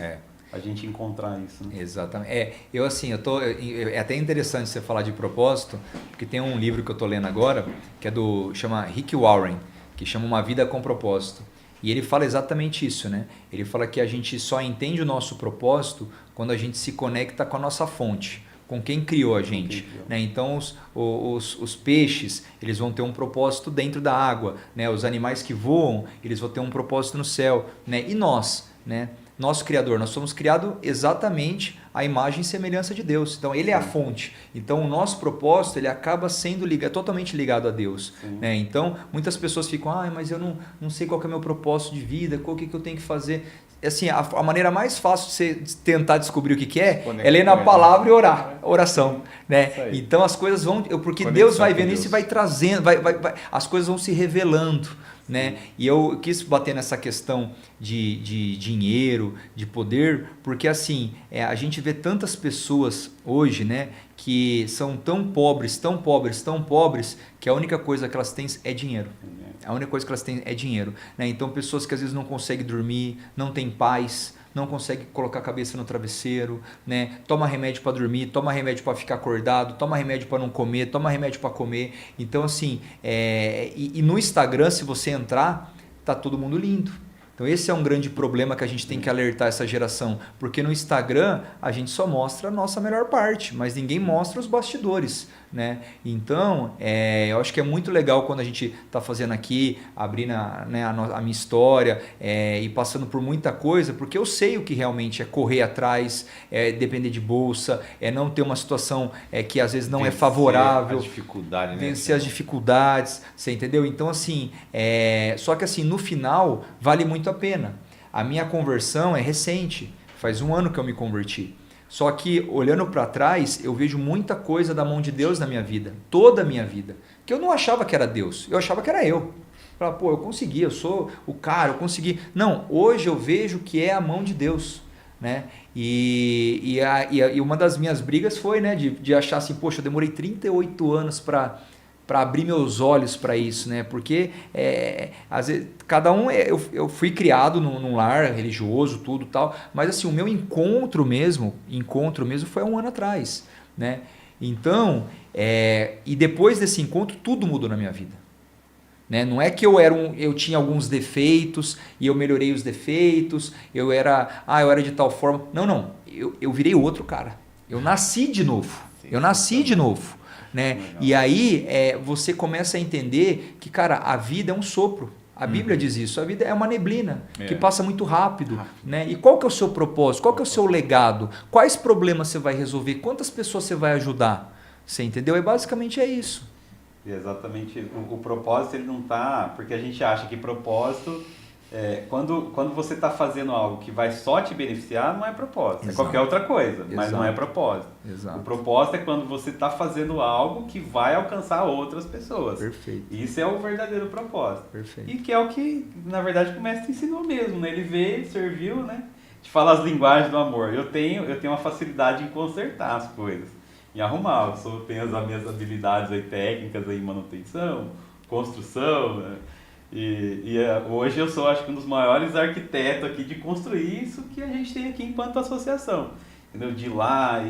A gente encontrar isso. Né? Exatamente. É até interessante você falar de propósito, porque tem um livro que eu estou lendo agora, que chama Rick Warren, que chama Uma Vida com Propósito. E ele fala exatamente isso, né? Ele fala que a gente só entende o nosso propósito quando a gente se conecta com a nossa fonte, com quem criou a gente. Né? Então, os peixes, eles vão ter um propósito dentro da água. Né? Os animais que voam, eles vão ter um propósito no céu. Né? E nós, né? Nosso Criador, nós somos criados exatamente à imagem e semelhança de Deus. Então, Ele é a fonte. Então, o nosso propósito, ele acaba sendo totalmente ligado a Deus. Né? Então, muitas pessoas ficam, mas eu não sei qual que é o meu propósito de vida, o que eu tenho que fazer. Assim, a maneira mais fácil de você tentar descobrir o que é ler na palavra e orar. Oração. Né? Então, as coisas vão... Porque Deus vai vendo isso e vai trazendo, as coisas vão se revelando. Né? E eu quis bater nessa questão de dinheiro, de poder, porque assim, a gente vê tantas pessoas hoje, né, que são tão pobres, que a única coisa que elas têm é dinheiro. A única coisa que elas têm é dinheiro. Né? Então, pessoas que às vezes não conseguem dormir, não têm paz, não consegue colocar a cabeça no travesseiro, né? Toma remédio para dormir, toma remédio para ficar acordado, toma remédio para não comer, toma remédio para comer. Então, assim, e no Instagram, se você entrar, tá todo mundo lindo. Então, esse é um grande problema que a gente tem que alertar essa geração, porque no Instagram a gente só mostra a nossa melhor parte, mas ninguém mostra os bastidores. Né? Então, eu acho que é muito legal quando a gente está fazendo aqui, abrindo a minha história e passando por muita coisa, porque eu sei o que realmente é correr atrás, depender de bolsa, não ter uma situação que às vezes não é favorável. A dificuldade, né? Vencer as dificuldades, você entendeu? Então, assim, só que assim, no final, vale muito a pena. A minha conversão é recente, faz 1 ano que eu me converti. Só que, olhando para trás, eu vejo muita coisa da mão de Deus na minha vida, toda a minha vida, que eu não achava que era Deus, eu achava que era eu. Falava, eu consegui, eu sou o cara, eu consegui. Não, hoje eu vejo que é a mão de Deus. Né? E uma das minhas brigas foi, né, de achar assim, poxa, eu demorei 38 anos para abrir meus olhos para isso, né? Porque às vezes, cada um, eu fui criado num lar religioso, tudo tal, mas assim, o meu encontro mesmo foi há 1 ano atrás, né? Então, e depois desse encontro, tudo mudou na minha vida. Né? Não é que eu tinha alguns defeitos e eu melhorei os defeitos, eu era de tal forma. Não, eu virei outro cara. Eu nasci de novo. Né? E aí você começa a entender que, cara, a vida é um sopro. A Bíblia diz isso. A vida é uma neblina que passa muito rápido. Né? E qual que é o seu propósito? Qual que é o seu legado? Quais problemas você vai resolver? Quantas pessoas você vai ajudar? Você entendeu? Basicamente é isso. E exatamente. O propósito, ele não está... Porque a gente acha que propósito quando você está fazendo algo que vai só te beneficiar, não é propósito. Exato. É qualquer outra coisa, mas não é propósito. Exato. O propósito é quando você está fazendo algo que vai alcançar outras pessoas. Perfeito. Isso é o verdadeiro propósito. Perfeito. E que é o que, na verdade, o mestre ensinou mesmo, né? Ele veio, serviu, né? De falar as linguagens do amor. Eu tenho uma facilidade em consertar as coisas, em arrumar. Tenho as minhas habilidades aí, técnicas aí, em manutenção, construção, né? Hoje eu sou, acho que um dos maiores arquitetos aqui de construir isso que a gente tem aqui enquanto associação. Entendeu? De ir lá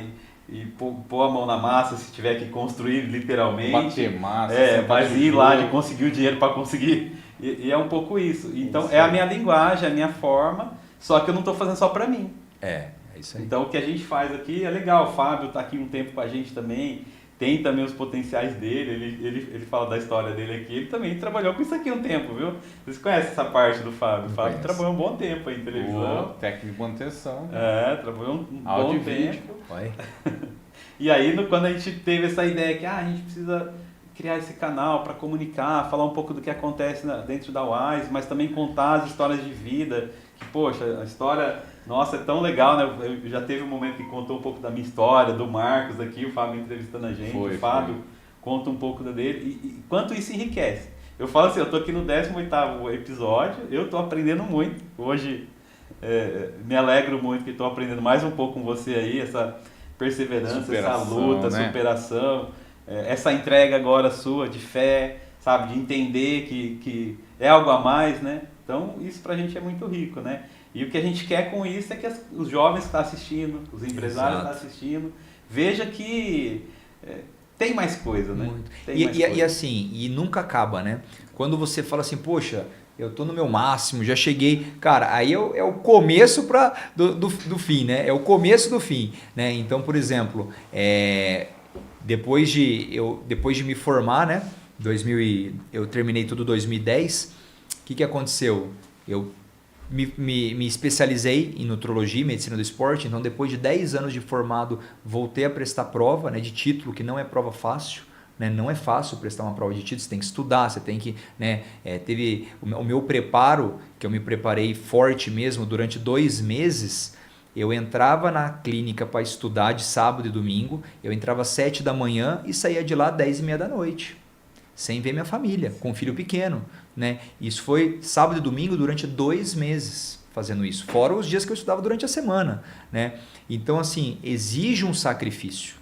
e pôr a mão na massa se tiver que construir literalmente. Bater massa. Mas ir lá de conseguir o dinheiro para conseguir. E é um pouco isso. Então é a minha linguagem, a minha forma, só que eu não estou fazendo só para mim. É isso aí. Então o que a gente faz aqui é legal. O Fábio está aqui um tempo com a gente também. Tem também os potenciais dele, ele fala da história dele aqui, ele também trabalhou com isso aqui um tempo, viu? Vocês conhecem essa parte do Fábio? O Fábio trabalhou um bom tempo aí em televisão. Técnico de manutenção. Trabalhou um áudio bom e vídeo. tempo. E aí, quando a gente teve essa ideia que a gente precisa criar esse canal para comunicar, falar um pouco do que acontece dentro da UAS, mas também contar as histórias de vida, que, poxa, a história... Nossa, é tão legal, né? Eu já teve um momento que contou um pouco da minha história, do Marcos aqui, o Fábio entrevistando a gente. O Fábio conta um pouco da dele. E quanto isso enriquece. Eu falo assim, eu tô aqui no 18º episódio, eu tô aprendendo muito. Hoje me alegro muito que estou aprendendo mais um pouco com você aí, essa perseverança, essa luta, né? Superação, essa entrega agora sua de fé, sabe? De entender que é algo a mais, né? Então isso pra gente é muito rico, né? E o que a gente quer com isso é que os jovens que estão assistindo, os empresários que estão assistindo, veja que tem mais coisa, né? E assim, e nunca acaba, né? Quando você fala assim, poxa, eu tô no meu máximo, já cheguei, cara, aí é o começo do fim, né? É o começo do fim, né? Então, por exemplo, depois de me formar, né? Eu terminei tudo em 2010, o que aconteceu? Eu me especializei em nutrologia e medicina do esporte, então depois de 10 anos de formado, voltei a prestar prova, né, de título, que não é prova fácil, né, não é fácil prestar uma prova de título, você tem que estudar, você tem que... Né, teve o meu preparo, que eu me preparei forte mesmo, durante 2 meses, eu entrava na clínica para estudar de sábado e domingo, eu entrava às 7 da manhã e saía de lá às 10h30 da noite, sem ver minha família, com um filho pequeno. Né? Isso foi sábado e domingo durante 2 meses fazendo isso, fora os dias que eu estudava durante a semana, né? Então assim, exige um sacrifício,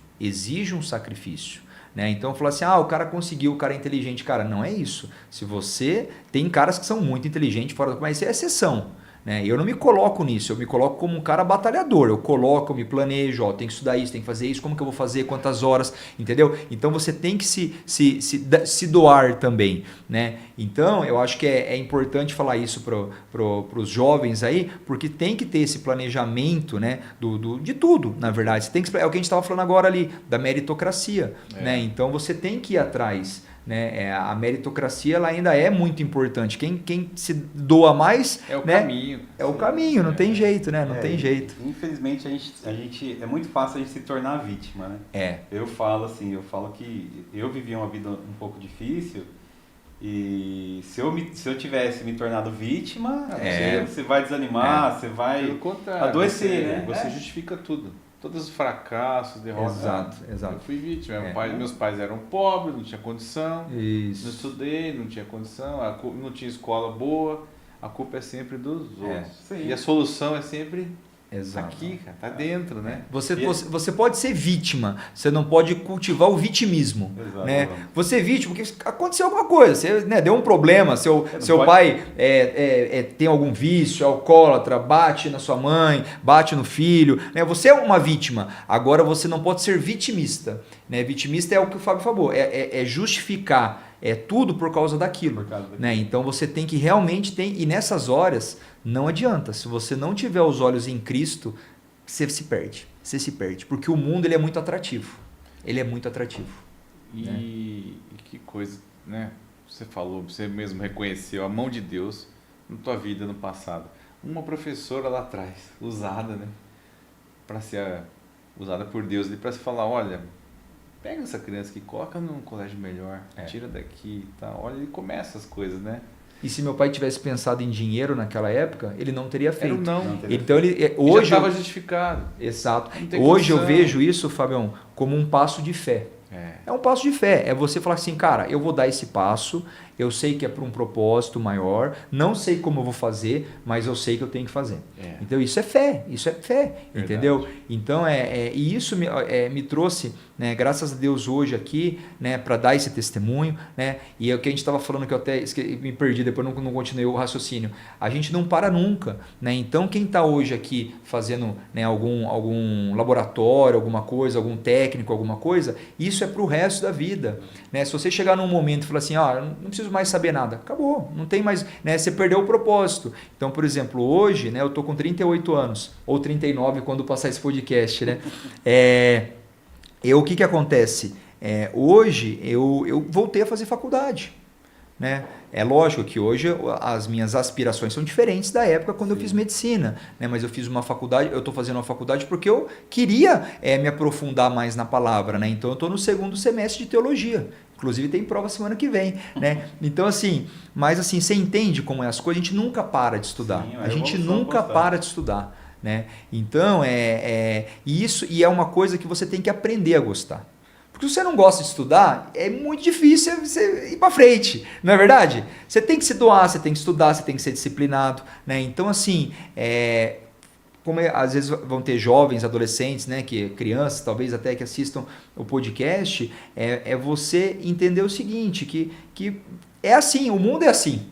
né? Então falar assim, o cara conseguiu, o cara é inteligente, cara, não é isso. Se você tem caras que são muito inteligentes fora do, mas isso é exceção. Né? Eu não me coloco nisso, eu me coloco como um cara batalhador, eu me planejo, tenho que estudar isso, tenho que fazer isso, como que eu vou fazer, quantas horas, entendeu? Então você tem que se doar também, né? Então eu acho que é importante falar isso para os jovens aí, porque tem que ter esse planejamento, né? De tudo, na verdade. Você tem que, é o que a gente estava falando agora ali, da meritocracia, né? Então você tem que ir atrás. Né? A meritocracia ela ainda é muito importante. Quem se doa mais é o né? caminho. É o caminho, não tem jeito, né? Não tem jeito. Infelizmente a gente é muito fácil a gente se tornar vítima, né? Eu falo que eu vivi uma vida um pouco difícil e se eu tivesse me tornado vítima, você vai desanimar, você vai adoecer, né? Você justifica tudo. Todos os fracassos, derrotas. Exato. Eu fui vítima. Meus pais eram pobres, não tinha condição. Isso. Não estudei, não tinha condição, não tinha escola boa. A culpa é sempre dos outros. E a solução é sempre aqui, cara, tá dentro, né? Você pode ser vítima, você não pode cultivar o vitimismo. Né? Você é vítima porque aconteceu alguma coisa, você, né, deu um problema, seu pai tem algum vício, é alcoólatra, bate na sua mãe, bate no filho. Né? Você é uma vítima, agora você não pode ser vitimista. Né? Vitimista é o que o Fábio falou, é justificar. É tudo por causa daquilo. Né? Então você tem que realmente e nessas horas não adianta. Se você não tiver os olhos em Cristo, você se perde. Você se perde. Porque o mundo ele é muito atrativo. Ele é muito atrativo. E que coisa, né? Você falou, você mesmo reconheceu a mão de Deus na tua vida no passado. Uma professora lá atrás, usada, né? Para ser usada por Deus ali para se falar, olha, pega essa criança aqui, coloca num colégio melhor, tira daqui e tal. Olha, ele começa as coisas, né? E se meu pai tivesse pensado em dinheiro naquela época, ele não teria feito. Não. Então hoje já estava justificado. Exato. Hoje eu vejo isso, Fabião, como um passo de fé. É um passo de fé. É você falar assim, cara, eu vou dar esse passo, eu sei que é para um propósito maior, não sei como eu vou fazer, mas eu sei que eu tenho que fazer. Então isso é fé, entendeu? Então e isso me trouxe, né, graças a Deus hoje aqui, né, para dar esse testemunho, né, e é o que a gente estava falando que eu até me perdi, depois não continuei o raciocínio. A gente não para nunca, né? Então quem está hoje aqui fazendo, né, algum laboratório, alguma coisa, algum técnico, alguma coisa, isso é para o resto da vida, né? Se você chegar num momento e falar assim, não preciso mais saber nada, acabou, não tem mais, né? Você perdeu o propósito. Então, por exemplo, hoje, né, eu tô com 38 anos, ou 39 quando passar esse podcast, né? O que acontece? Hoje eu voltei a fazer faculdade, né? É lógico que hoje as minhas aspirações são diferentes da época quando eu fiz medicina, né? Mas eu fiz uma faculdade, eu estou fazendo uma faculdade porque eu queria me aprofundar mais na palavra, né? Então eu estou no 2º semestre de teologia. Inclusive tem prova semana que vem, né? Então assim, mas assim, você entende como é as coisas? A gente nunca para de estudar. Sim, a gente nunca para de estudar, né? Então isso e é uma coisa que você tem que aprender a gostar. Porque se você não gosta de estudar, é muito difícil você ir para frente, não é verdade? Você tem que se doar, você tem que estudar, você tem que ser disciplinado, né? Então assim, como às vezes vão ter jovens, adolescentes, né, crianças, talvez até que assistam o podcast, é você entender o seguinte, que é assim, o mundo é assim.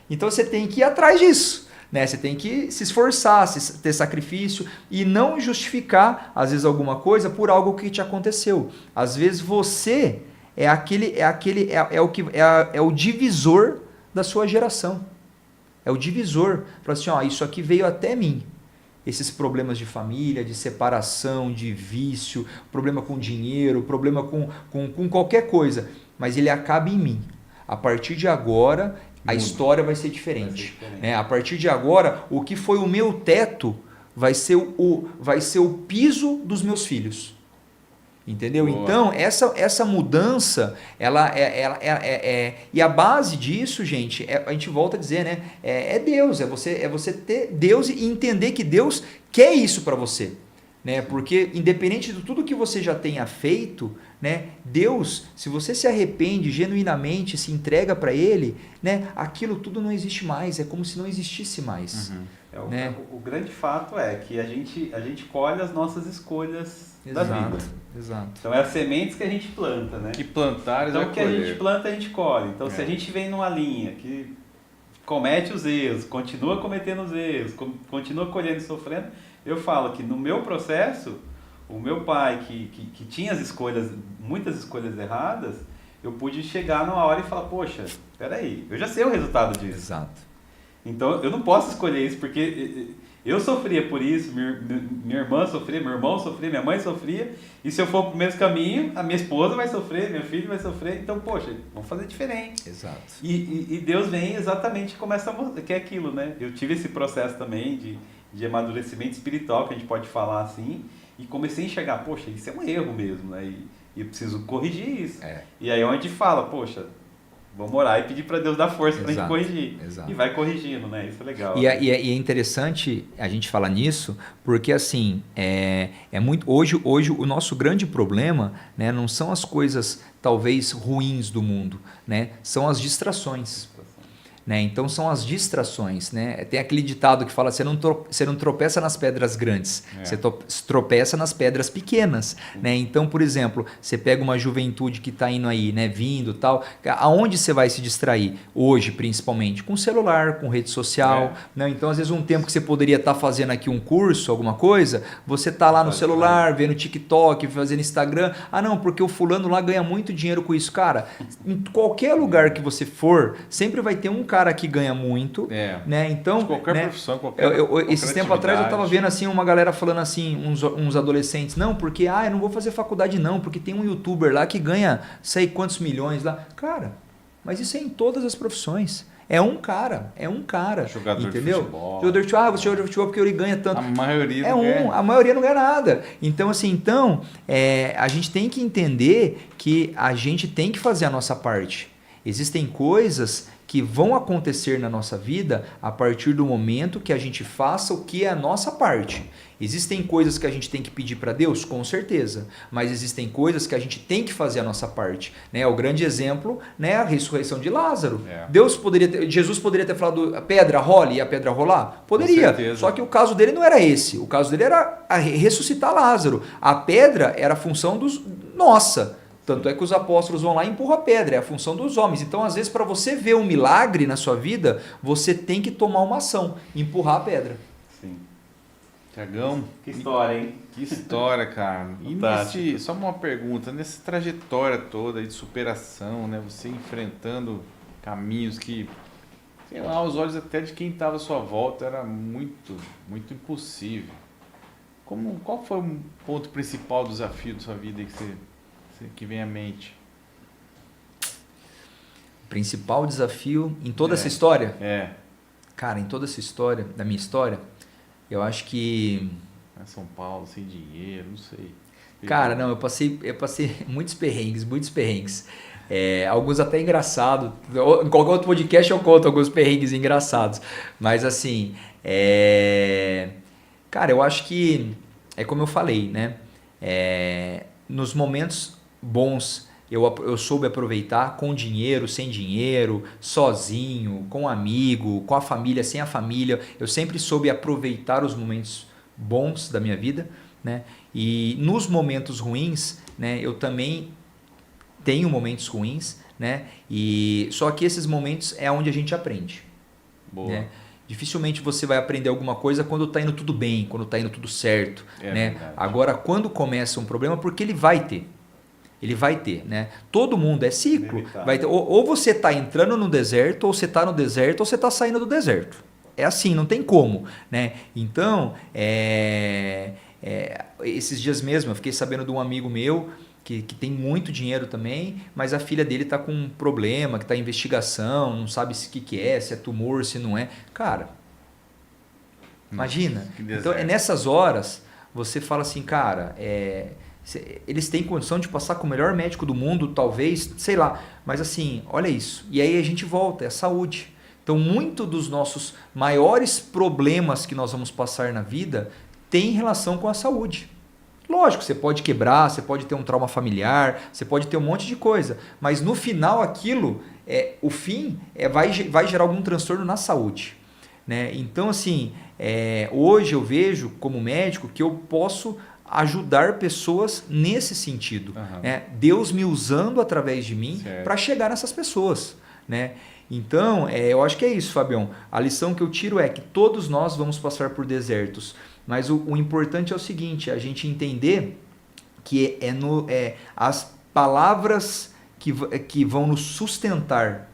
Então você tem que ir atrás disso, né? Você tem que se esforçar, ter sacrifício e não justificar, às vezes, alguma coisa por algo que te aconteceu. Às vezes você é o divisor da sua geração. É o divisor. Fala assim, isso aqui veio até mim. Esses problemas de família, de separação, de vício, problema com dinheiro, problema com qualquer coisa. Mas ele acaba em mim. A partir de agora, a história vai ser diferente. Né? A partir de agora, o que foi o meu teto vai ser o piso dos meus filhos. Entendeu? Boa. Então, essa mudança, e a base disso, gente, a gente volta a dizer, né? É Deus, é você ter Deus e entender que Deus quer isso para você. Né? Porque independente de tudo que você já tenha feito, né? Deus, se você se arrepende genuinamente, se entrega para Ele, né? Aquilo tudo não existe mais, é como se não existisse mais. Uhum. Né? O grande fato é que a gente colhe as nossas escolhas da vida. Exato. Então é as sementes que a gente planta, né? Que plantares então o que a colher. gente planta, a gente colhe. Então se a gente vem numa linha que comete os erros, continua cometendo os erros, continua colhendo e sofrendo, eu falo que no meu processo, o meu pai que tinha muitas escolhas erradas, eu pude chegar numa hora e falar, poxa, peraí, eu já sei o resultado disso. Exato. Então eu não posso escolher isso, porque eu sofria por isso, minha irmã sofria, meu irmão sofria, minha mãe sofria, e se eu for pro mesmo caminho, a minha esposa vai sofrer, meu filho vai sofrer, então, poxa, vamos fazer diferente. Exato. E Deus vem exatamente como que é aquilo, né? Eu tive esse processo também de amadurecimento espiritual, que a gente pode falar assim, e comecei a enxergar, poxa, isso é um erro mesmo, né? E eu preciso corrigir isso. E aí onde fala, poxa, vamos orar e pedir para Deus dar força para a gente corrigir. Exato. E vai corrigindo, né? Isso é legal. E é interessante a gente falar nisso, porque assim, hoje o nosso grande problema, né, não são as coisas talvez ruins do mundo, né? São as distrações. Né? Então são as distrações, né? Tem aquele ditado que fala, você não tropeça nas pedras grandes, você tropeça nas pedras pequenas, né? Então, por exemplo, você pega uma juventude que está indo aí, né? Vindo tal, aonde você vai se distrair? Hoje, principalmente, com celular, com rede social, né? Então, às vezes, um tempo que você poderia estar fazendo aqui um curso, alguma coisa, você está lá no celular, vendo TikTok, fazendo Instagram, não, porque o fulano lá ganha muito dinheiro com isso. Cara, em qualquer lugar que você for, sempre vai ter um cara que ganha muito, né? Então, de qualquer profissão, qualquer esse tempo atrás eu estava vendo assim uma galera falando assim, uns adolescentes, não, porque eu não vou fazer faculdade não, porque tem um youtuber lá que ganha sei quantos milhões lá. Cara, mas isso é em todas as profissões. É um cara. Jogador entendeu? de futebol. Jogador de futebol, você joga de futebol porque ele ganha tanto. A maioria a maioria não ganha nada. Então, assim, a gente tem que entender que a gente tem que fazer a nossa parte. Existem coisas que vão acontecer na nossa vida a partir do momento que a gente faça o que é a nossa parte. Existem coisas que a gente tem que pedir para Deus? Com certeza. Mas existem coisas que a gente tem que fazer a nossa parte. Né? O grande exemplo, né, a ressurreição de Lázaro. Jesus poderia ter falado, pedra role, e a pedra rolar? Poderia. Só que o caso dele não era esse. O caso dele era ressuscitar Lázaro. A pedra era a função nossa. Tanto é que os apóstolos vão lá e empurram a pedra, é a função dos homens. Então, às vezes, para você ver um milagre na sua vida, você tem que tomar uma ação, empurrar a pedra. Sim. Tiagão, que história, hein? Que história, cara. E só uma pergunta, nessa trajetória toda de superação, né? Você enfrentando caminhos que, sei lá, aos olhos até de quem estava à sua volta era muito, muito impossível. Qual foi o ponto principal do desafio da sua vida que vem à mente? O principal desafio em toda essa história? Cara, em toda essa história, da minha história, eu acho que... São Paulo, sem dinheiro, não sei. Cara, não, eu passei muitos perrengues. Alguns até engraçados. Em qualquer outro podcast eu conto alguns perrengues engraçados. Mas assim, cara, eu acho que é como eu falei, né? Nos momentos bons eu soube aproveitar, com dinheiro, sem dinheiro, sozinho, com amigo, com a família, sem a família. Eu sempre soube aproveitar os momentos bons da minha vida, né? E nos momentos ruins, né, eu também tenho momentos ruins, né? E só que esses momentos é onde a gente aprende. Boa. Né? Dificilmente você vai aprender alguma coisa quando está indo tudo bem, quando está indo tudo certo, né? Verdade. Agora, quando começa um problema, porque ele vai ter, né? Todo mundo é ciclo. Vai ter, ou você está entrando no deserto, ou você está no deserto, ou você está saindo do deserto. É assim, não tem como, né? Então, esses dias mesmo, eu fiquei sabendo de um amigo meu que tem muito dinheiro também, mas a filha dele está com um problema, que está em investigação, não sabe o que é, se é tumor, se não é. Cara, imagina. Então, nessas horas, você fala assim, cara, eles têm condição de passar com o melhor médico do mundo, talvez, sei lá, mas assim, olha isso. E aí a gente volta, é saúde. Então, muito dos nossos maiores problemas que nós vamos passar na vida tem relação com a saúde. Lógico, você pode quebrar, você pode ter um trauma familiar, você pode ter um monte de coisa, mas no final aquilo, o fim vai gerar algum transtorno na saúde. Né? Então, assim, hoje eu vejo como médico que eu posso ajudar pessoas nesse sentido. Né? Deus me usando através de mim para chegar nessas pessoas. Né? Então, eu acho que é isso, Fabião. A lição que eu tiro é que todos nós vamos passar por desertos. Mas o importante é o seguinte, a gente entender que as palavras que vão nos sustentar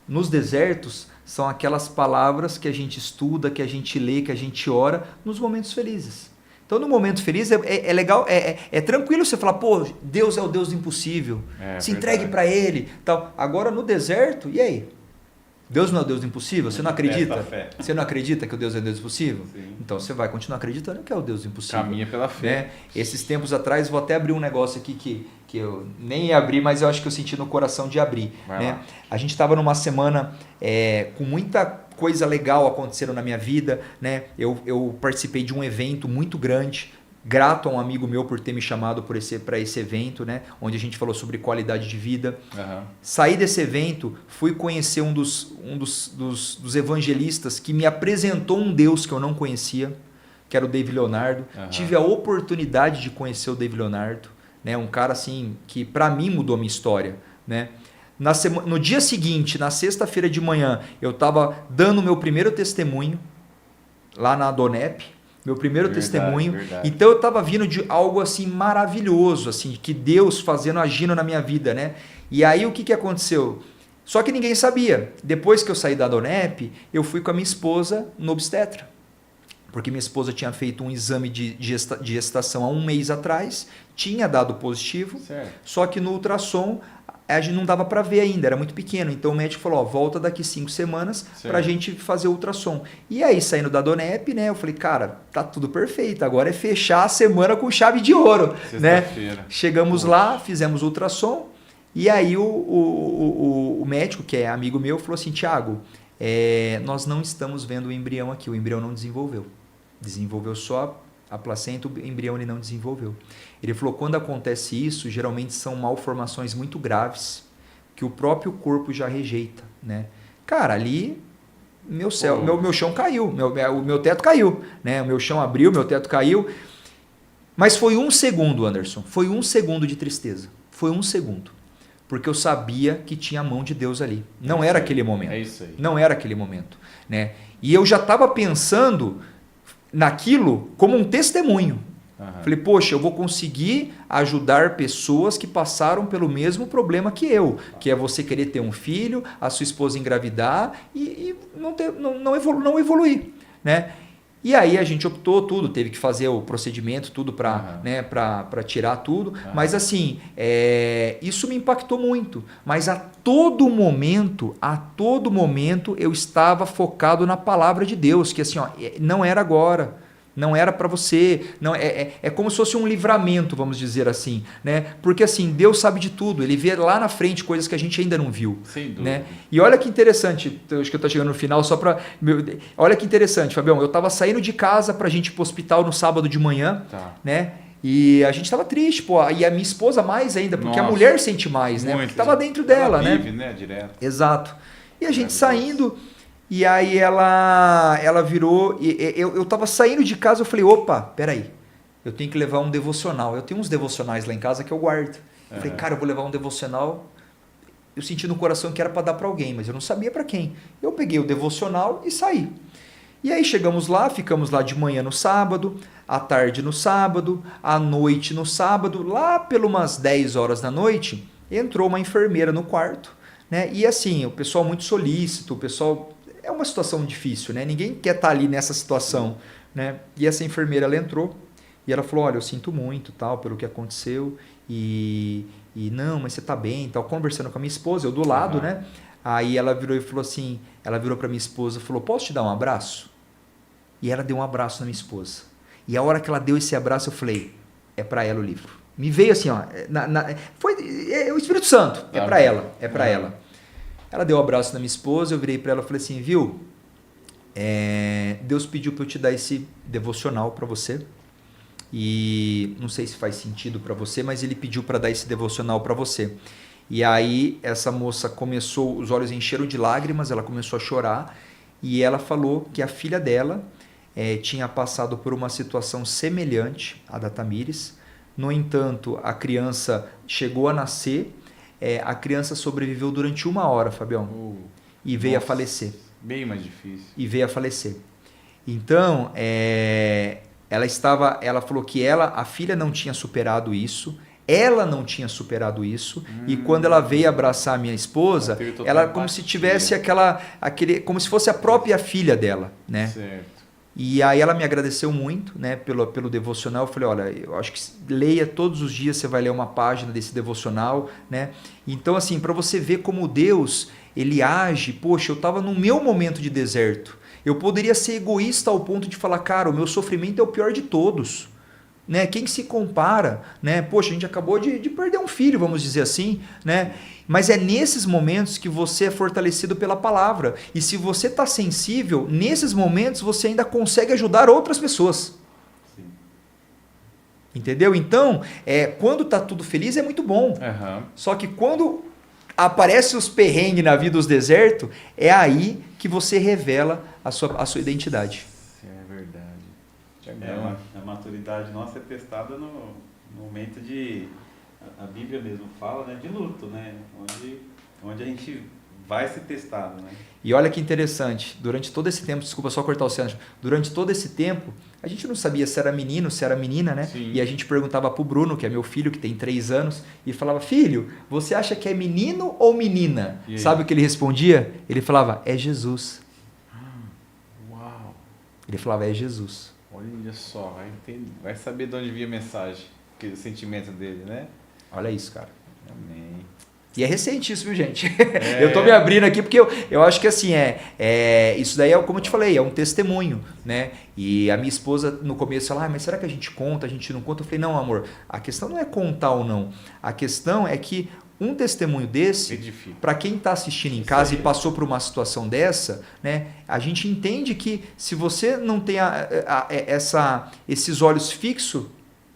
nos desertos são aquelas palavras que a gente estuda, que a gente lê, que a gente ora nos momentos felizes. Então, no momento feliz, é legal, é tranquilo você falar, pô, Deus é o Deus do impossível, se entregue para Ele. Tal. Agora, no deserto, e aí? Deus não é o Deus do impossível? Você não acredita? Você não acredita que o Deus é o Deus do impossível? Sim. Então, você vai continuar acreditando que é o Deus do impossível. Caminha pela fé. Né? Esses tempos atrás, vou até abrir um negócio aqui que eu nem ia abrir, mas eu acho que eu senti no coração de abrir. Né? A gente estava numa semana com muita coisa legal acontecendo na minha vida. Né? Eu participei de um evento muito grande, grato a um amigo meu por ter me chamado para esse evento, né? Onde a gente falou sobre qualidade de vida. Saí desse evento, fui conhecer um dos evangelistas que me apresentou um Deus que eu não conhecia, que era o David Leonardo. Tive a oportunidade de conhecer o David Leonardo, né? Um cara assim que para mim mudou a minha história, né? No dia seguinte, na sexta-feira de manhã, eu estava dando o meu primeiro testemunho lá na Adonep. Meu primeiro testemunho. Verdade. Então eu estava vindo de algo assim maravilhoso, assim, que Deus agindo na minha vida, né? E aí o que aconteceu? Só que ninguém sabia. Depois que eu saí da Adonep, eu fui com a minha esposa no obstetra. Porque minha esposa tinha feito um exame de gestação há um mês atrás, tinha dado positivo, só que no ultrassom a gente não dava para ver ainda, era muito pequeno. Então o médico falou, volta daqui 5 semanas para a gente fazer o ultrassom. E aí, saindo da Adonep, né, eu falei, cara, tá tudo perfeito, agora é fechar a semana com chave de ouro. Né? Chegamos lá, fizemos o ultrassom E aí o médico, que é amigo meu, falou assim, Thiago, nós não estamos vendo o embrião aqui, o embrião não desenvolveu. Desenvolveu só a placenta, o embrião ele não desenvolveu. Ele falou, quando acontece isso, geralmente são malformações muito graves, que o próprio corpo já rejeita, né? Cara, ali meu chão caiu, o meu teto caiu, né? O meu chão abriu, meu teto caiu. Mas foi 1 segundo, Anderson. Foi 1 segundo de tristeza. Foi 1 segundo. Porque eu sabia que tinha a mão de Deus ali. Não era aquele momento. É isso aí. Não era aquele momento, né? E eu já estava pensando naquilo como um testemunho. Falei, poxa, eu vou conseguir ajudar pessoas que passaram pelo mesmo problema que eu, que é você querer ter um filho, a sua esposa engravidar e não evoluir, né? E aí a gente optou tudo, teve que fazer o procedimento, tudo para tirar tudo. Mas assim, isso me impactou muito. Mas a todo momento eu estava focado na palavra de Deus, que assim, ó, não era agora. Não era para você, não é como se fosse um livramento, vamos dizer assim, né? Porque assim, Deus sabe de tudo, Ele vê lá na frente coisas que a gente ainda não viu. Sem dúvida. Né? E olha que interessante, acho que eu estou chegando no final só para... Olha que interessante, Fabião, eu estava saindo de casa para a gente ir para o hospital no sábado de manhã, né? E a gente estava triste, pô, e a minha esposa mais ainda, porque a mulher sente mais, né? Porque estava dentro dela, ela vive, né? Direto. Exato. E a gente saindo... E aí ela virou, eu tava saindo de casa, eu falei, opa, peraí, eu tenho que levar um devocional. Eu tenho uns devocionais lá em casa que eu guardo. Eu falei, cara, eu vou levar um devocional. Eu senti no coração que era para dar para alguém, mas eu não sabia para quem. Eu peguei o devocional e saí. E aí chegamos lá, ficamos lá de manhã no sábado, à tarde no sábado, à noite no sábado. Lá pelas umas 10 horas da noite, entrou uma enfermeira no quarto, né? E assim, o pessoal muito solícito, o pessoal... É uma situação difícil, né? Ninguém quer estar ali nessa situação, né? E essa enfermeira, ela entrou e ela falou, olha, eu sinto muito, tal, pelo que aconteceu e não, mas você tá bem, tal, conversando com a minha esposa, eu do lado, né? Aí ela virou e falou assim, ela virou para minha esposa e falou, posso te dar um abraço? E ela deu um abraço na minha esposa. E a hora que ela deu esse abraço, eu falei, é para ela o livro. Me veio assim, ó, foi o Espírito Santo, é para ela, é para ela. Ela deu um abraço na minha esposa, eu virei para ela e falei assim, viu, Deus pediu para eu te dar esse devocional para você e não sei se faz sentido para você, mas Ele pediu para dar esse devocional para você. E aí essa moça começou, os olhos encheram de lágrimas, ela começou a chorar e ela falou que a filha dela tinha passado por uma situação semelhante à da Tamires. No entanto, a criança chegou a nascer, a criança sobreviveu durante 1 hora, Fabião, e veio a falecer. Bem mais difícil. E veio a falecer. Então, ela falou que a filha não tinha superado isso, ela não tinha superado isso, e quando ela veio abraçar a minha esposa, ela como se tivesse como se fosse a própria filha dela, né? Certo. E aí ela me agradeceu muito, né, pelo devocional. Eu falei, olha, eu acho que leia todos os dias, você vai ler uma página desse devocional, né? Então, assim, para você ver como Deus, Ele age, poxa, eu estava no meu momento de deserto. Eu poderia ser egoísta ao ponto de falar, cara, o meu sofrimento é o pior de todos. Né? Quem se compara, né? Poxa, a gente acabou de perder um filho, vamos dizer assim, né? Mas é nesses momentos que você é fortalecido pela palavra. E se você está sensível, nesses momentos você ainda consegue ajudar outras pessoas. Sim. Entendeu? Então, quando está tudo feliz é muito bom. Só que quando aparecem os perrengues na vida dos desertos, é aí que você revela a sua identidade. A maturidade nossa é testada no momento de... A Bíblia mesmo fala, né, de luto, né? Onde a gente vai ser testado, né? E olha que interessante, durante todo esse tempo, desculpa só cortar o Sérgio, durante todo esse tempo, a gente não sabia se era menino, se era menina, né? Sim. E a gente perguntava pro Bruno, que é meu filho, que tem 3 anos, e falava, filho, você acha que é menino ou menina? Sabe o que ele respondia? Ele falava, é Jesus. Uau! Ele falava, é Jesus. Olha só, vai saber de onde vinha a mensagem, o sentimento dele, né? Olha isso, cara. Amém. E é recente isso, viu, gente? Eu tô me abrindo aqui porque eu acho que assim, isso daí é, como eu te falei, é um testemunho, né? E a minha esposa no começo, ela, mas será que a gente conta, a gente não conta? Eu falei, não, amor, a questão não é contar ou não. A questão é que um testemunho desse, Edifica. para quem está assistindo em casa e passou por uma situação dessa, né, a gente entende que se você não tem esses olhos fixos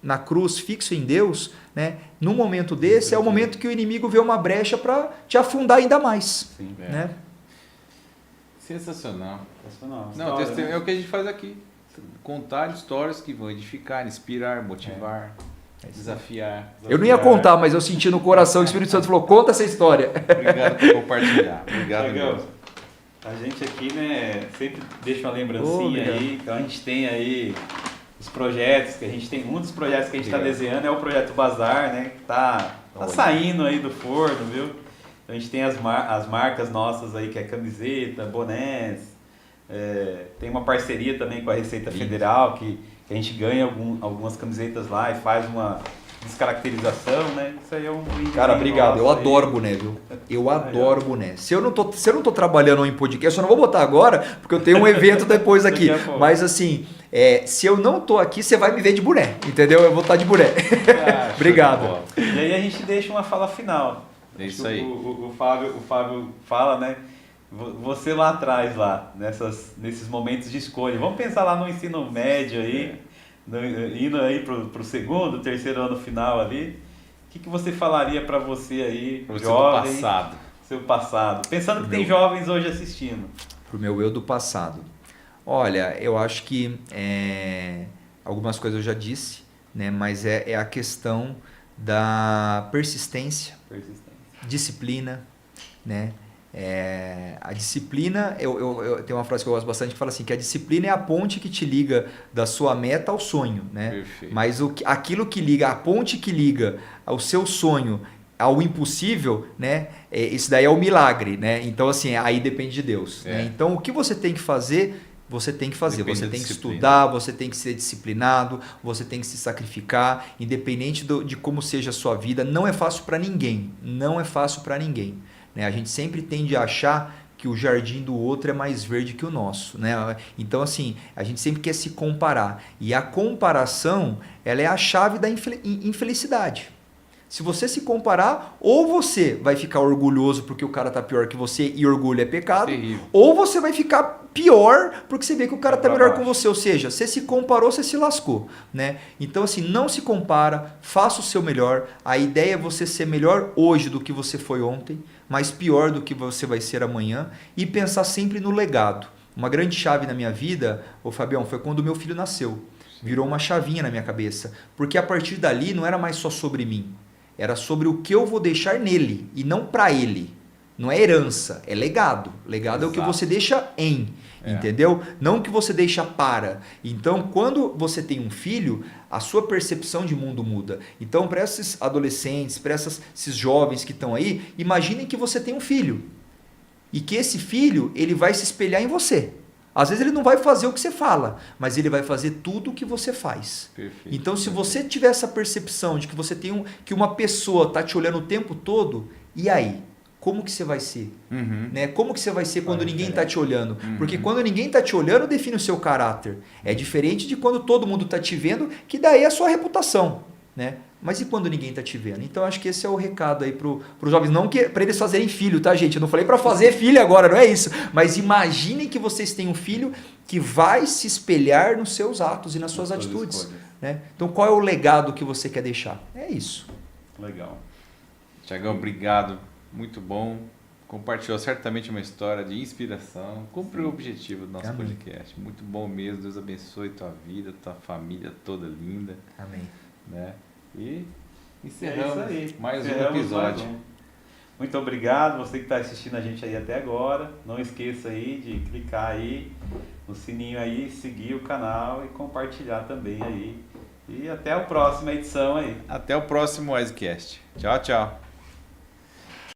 na cruz, fixo em Deus, né, num momento desse, é o momento que o inimigo vê uma brecha para te afundar ainda mais. Sim, né? Sensacional. Sensacional. Não, testemunho é o que a gente faz aqui. Contar histórias que vão edificar, inspirar, motivar, desafiar. Eu não ia contar, mas eu senti no coração que o Espírito Santo falou, conta essa história. Obrigado por compartilhar. Obrigado, Tiagão, Deus. a gente aqui, né, sempre deixa uma lembrancinha aí, então a gente tem aí os projetos, que a gente tem, um dos projetos que a gente está desenhando é o projeto Bazar, né, que tá saindo aí do forno, viu? Então a gente tem as marcas nossas aí, que é camiseta, bonés, tem uma parceria também com a Receita Federal, que a gente ganha algumas camisetas lá e faz uma descaracterização, né? Isso aí é um... Cara, obrigado. Eu adoro boné, viu? Eu adoro boné. Se eu não tô trabalhando em podcast, eu não vou botar agora, porque eu tenho um evento depois aqui. Mas assim, se eu não tô aqui, você vai me ver de boné, entendeu? Eu vou estar de boné. Obrigado. E aí a gente deixa uma fala final. É isso aí. O Fábio fala, né? Você lá atrás, nesses momentos de escolha. Vamos pensar lá no ensino médio aí, indo aí pro segundo, terceiro ano final ali. O que você falaria para você aí, jovem? Seu passado. Pensando que tem jovens hoje assistindo. Pro meu eu do passado. Olha, eu acho que algumas coisas eu já disse, né? Mas é a questão da persistência. Disciplina, né? A disciplina, eu tenho uma frase que eu gosto bastante que fala assim, que a disciplina é a ponte que te liga da sua meta ao sonho, né? Perfeito. Mas aquilo que liga, a ponte que liga ao seu sonho ao impossível, né? Isso daí é o milagre, né? Então assim, aí depende de Deus, né? Então o que você tem que fazer, você tem que fazer, você tem que estudar, você tem que ser disciplinado, você tem que se sacrificar, independente de como seja a sua vida. Não é fácil para ninguém, não é fácil para ninguém, né? A gente sempre tende a achar que o jardim do outro é mais verde que o nosso, né? Então assim, a gente sempre quer se comparar, e a comparação, ela é a chave da infelicidade. Se você se comparar, ou você vai ficar orgulhoso porque o cara tá pior que você e orgulho é pecado, ou você vai ficar pior porque você vê que o cara tá melhor com você, ou seja, você se comparou, você se lascou, né? Então assim, não se compara, faça o seu melhor. A ideia é você ser melhor hoje do que você foi ontem, mas pior do que você vai ser amanhã, e pensar sempre no legado. Uma grande chave na minha vida, Fabião, foi quando meu filho nasceu. Virou uma chavinha na minha cabeça, porque a partir dali não era mais só sobre mim. Era sobre o que eu vou deixar nele e não para ele. Não é herança, é legado. Legado é o que você deixa entendeu? Não o que você deixa para. Então, quando você tem um filho, a sua percepção de mundo muda. Então, para esses adolescentes, para esses jovens que estão aí, imaginem que você tem um filho. E que esse filho, ele vai se espelhar em você. Às vezes ele não vai fazer o que você fala, mas ele vai fazer tudo o que você faz. Perfeito. Então, se você tiver essa percepção de que você tem que uma pessoa está te olhando o tempo todo, e aí? Como que você vai ser? Né? Como que você vai ser quando ninguém está te olhando? Porque quando ninguém está te olhando, define o seu caráter. É diferente de quando todo mundo está te vendo, que daí é a sua reputação, né? Mas e quando ninguém está te vendo? Então, acho que esse é o recado aí para os jovens. Não para eles fazerem filho, tá, gente? Eu não falei para fazer filho agora, não é isso. Mas imaginem que vocês têm um filho que vai se espelhar nos seus atos e nas suas atitudes. Né? Então, qual é o legado que você quer deixar? É isso. Legal. Tiagão, obrigado. Muito bom. Compartilhou certamente uma história de inspiração. Cumpriu o objetivo do nosso podcast. Muito bom mesmo. Deus abençoe tua vida, tua família toda linda. Amém. Né? E encerramos mais um episódio. Mais um. Muito obrigado, você que está assistindo a gente aí até agora. Não esqueça aí de clicar aí no sininho aí, seguir o canal e compartilhar também aí. E até a próxima edição aí. Até o próximo Wisecast. Tchau, tchau.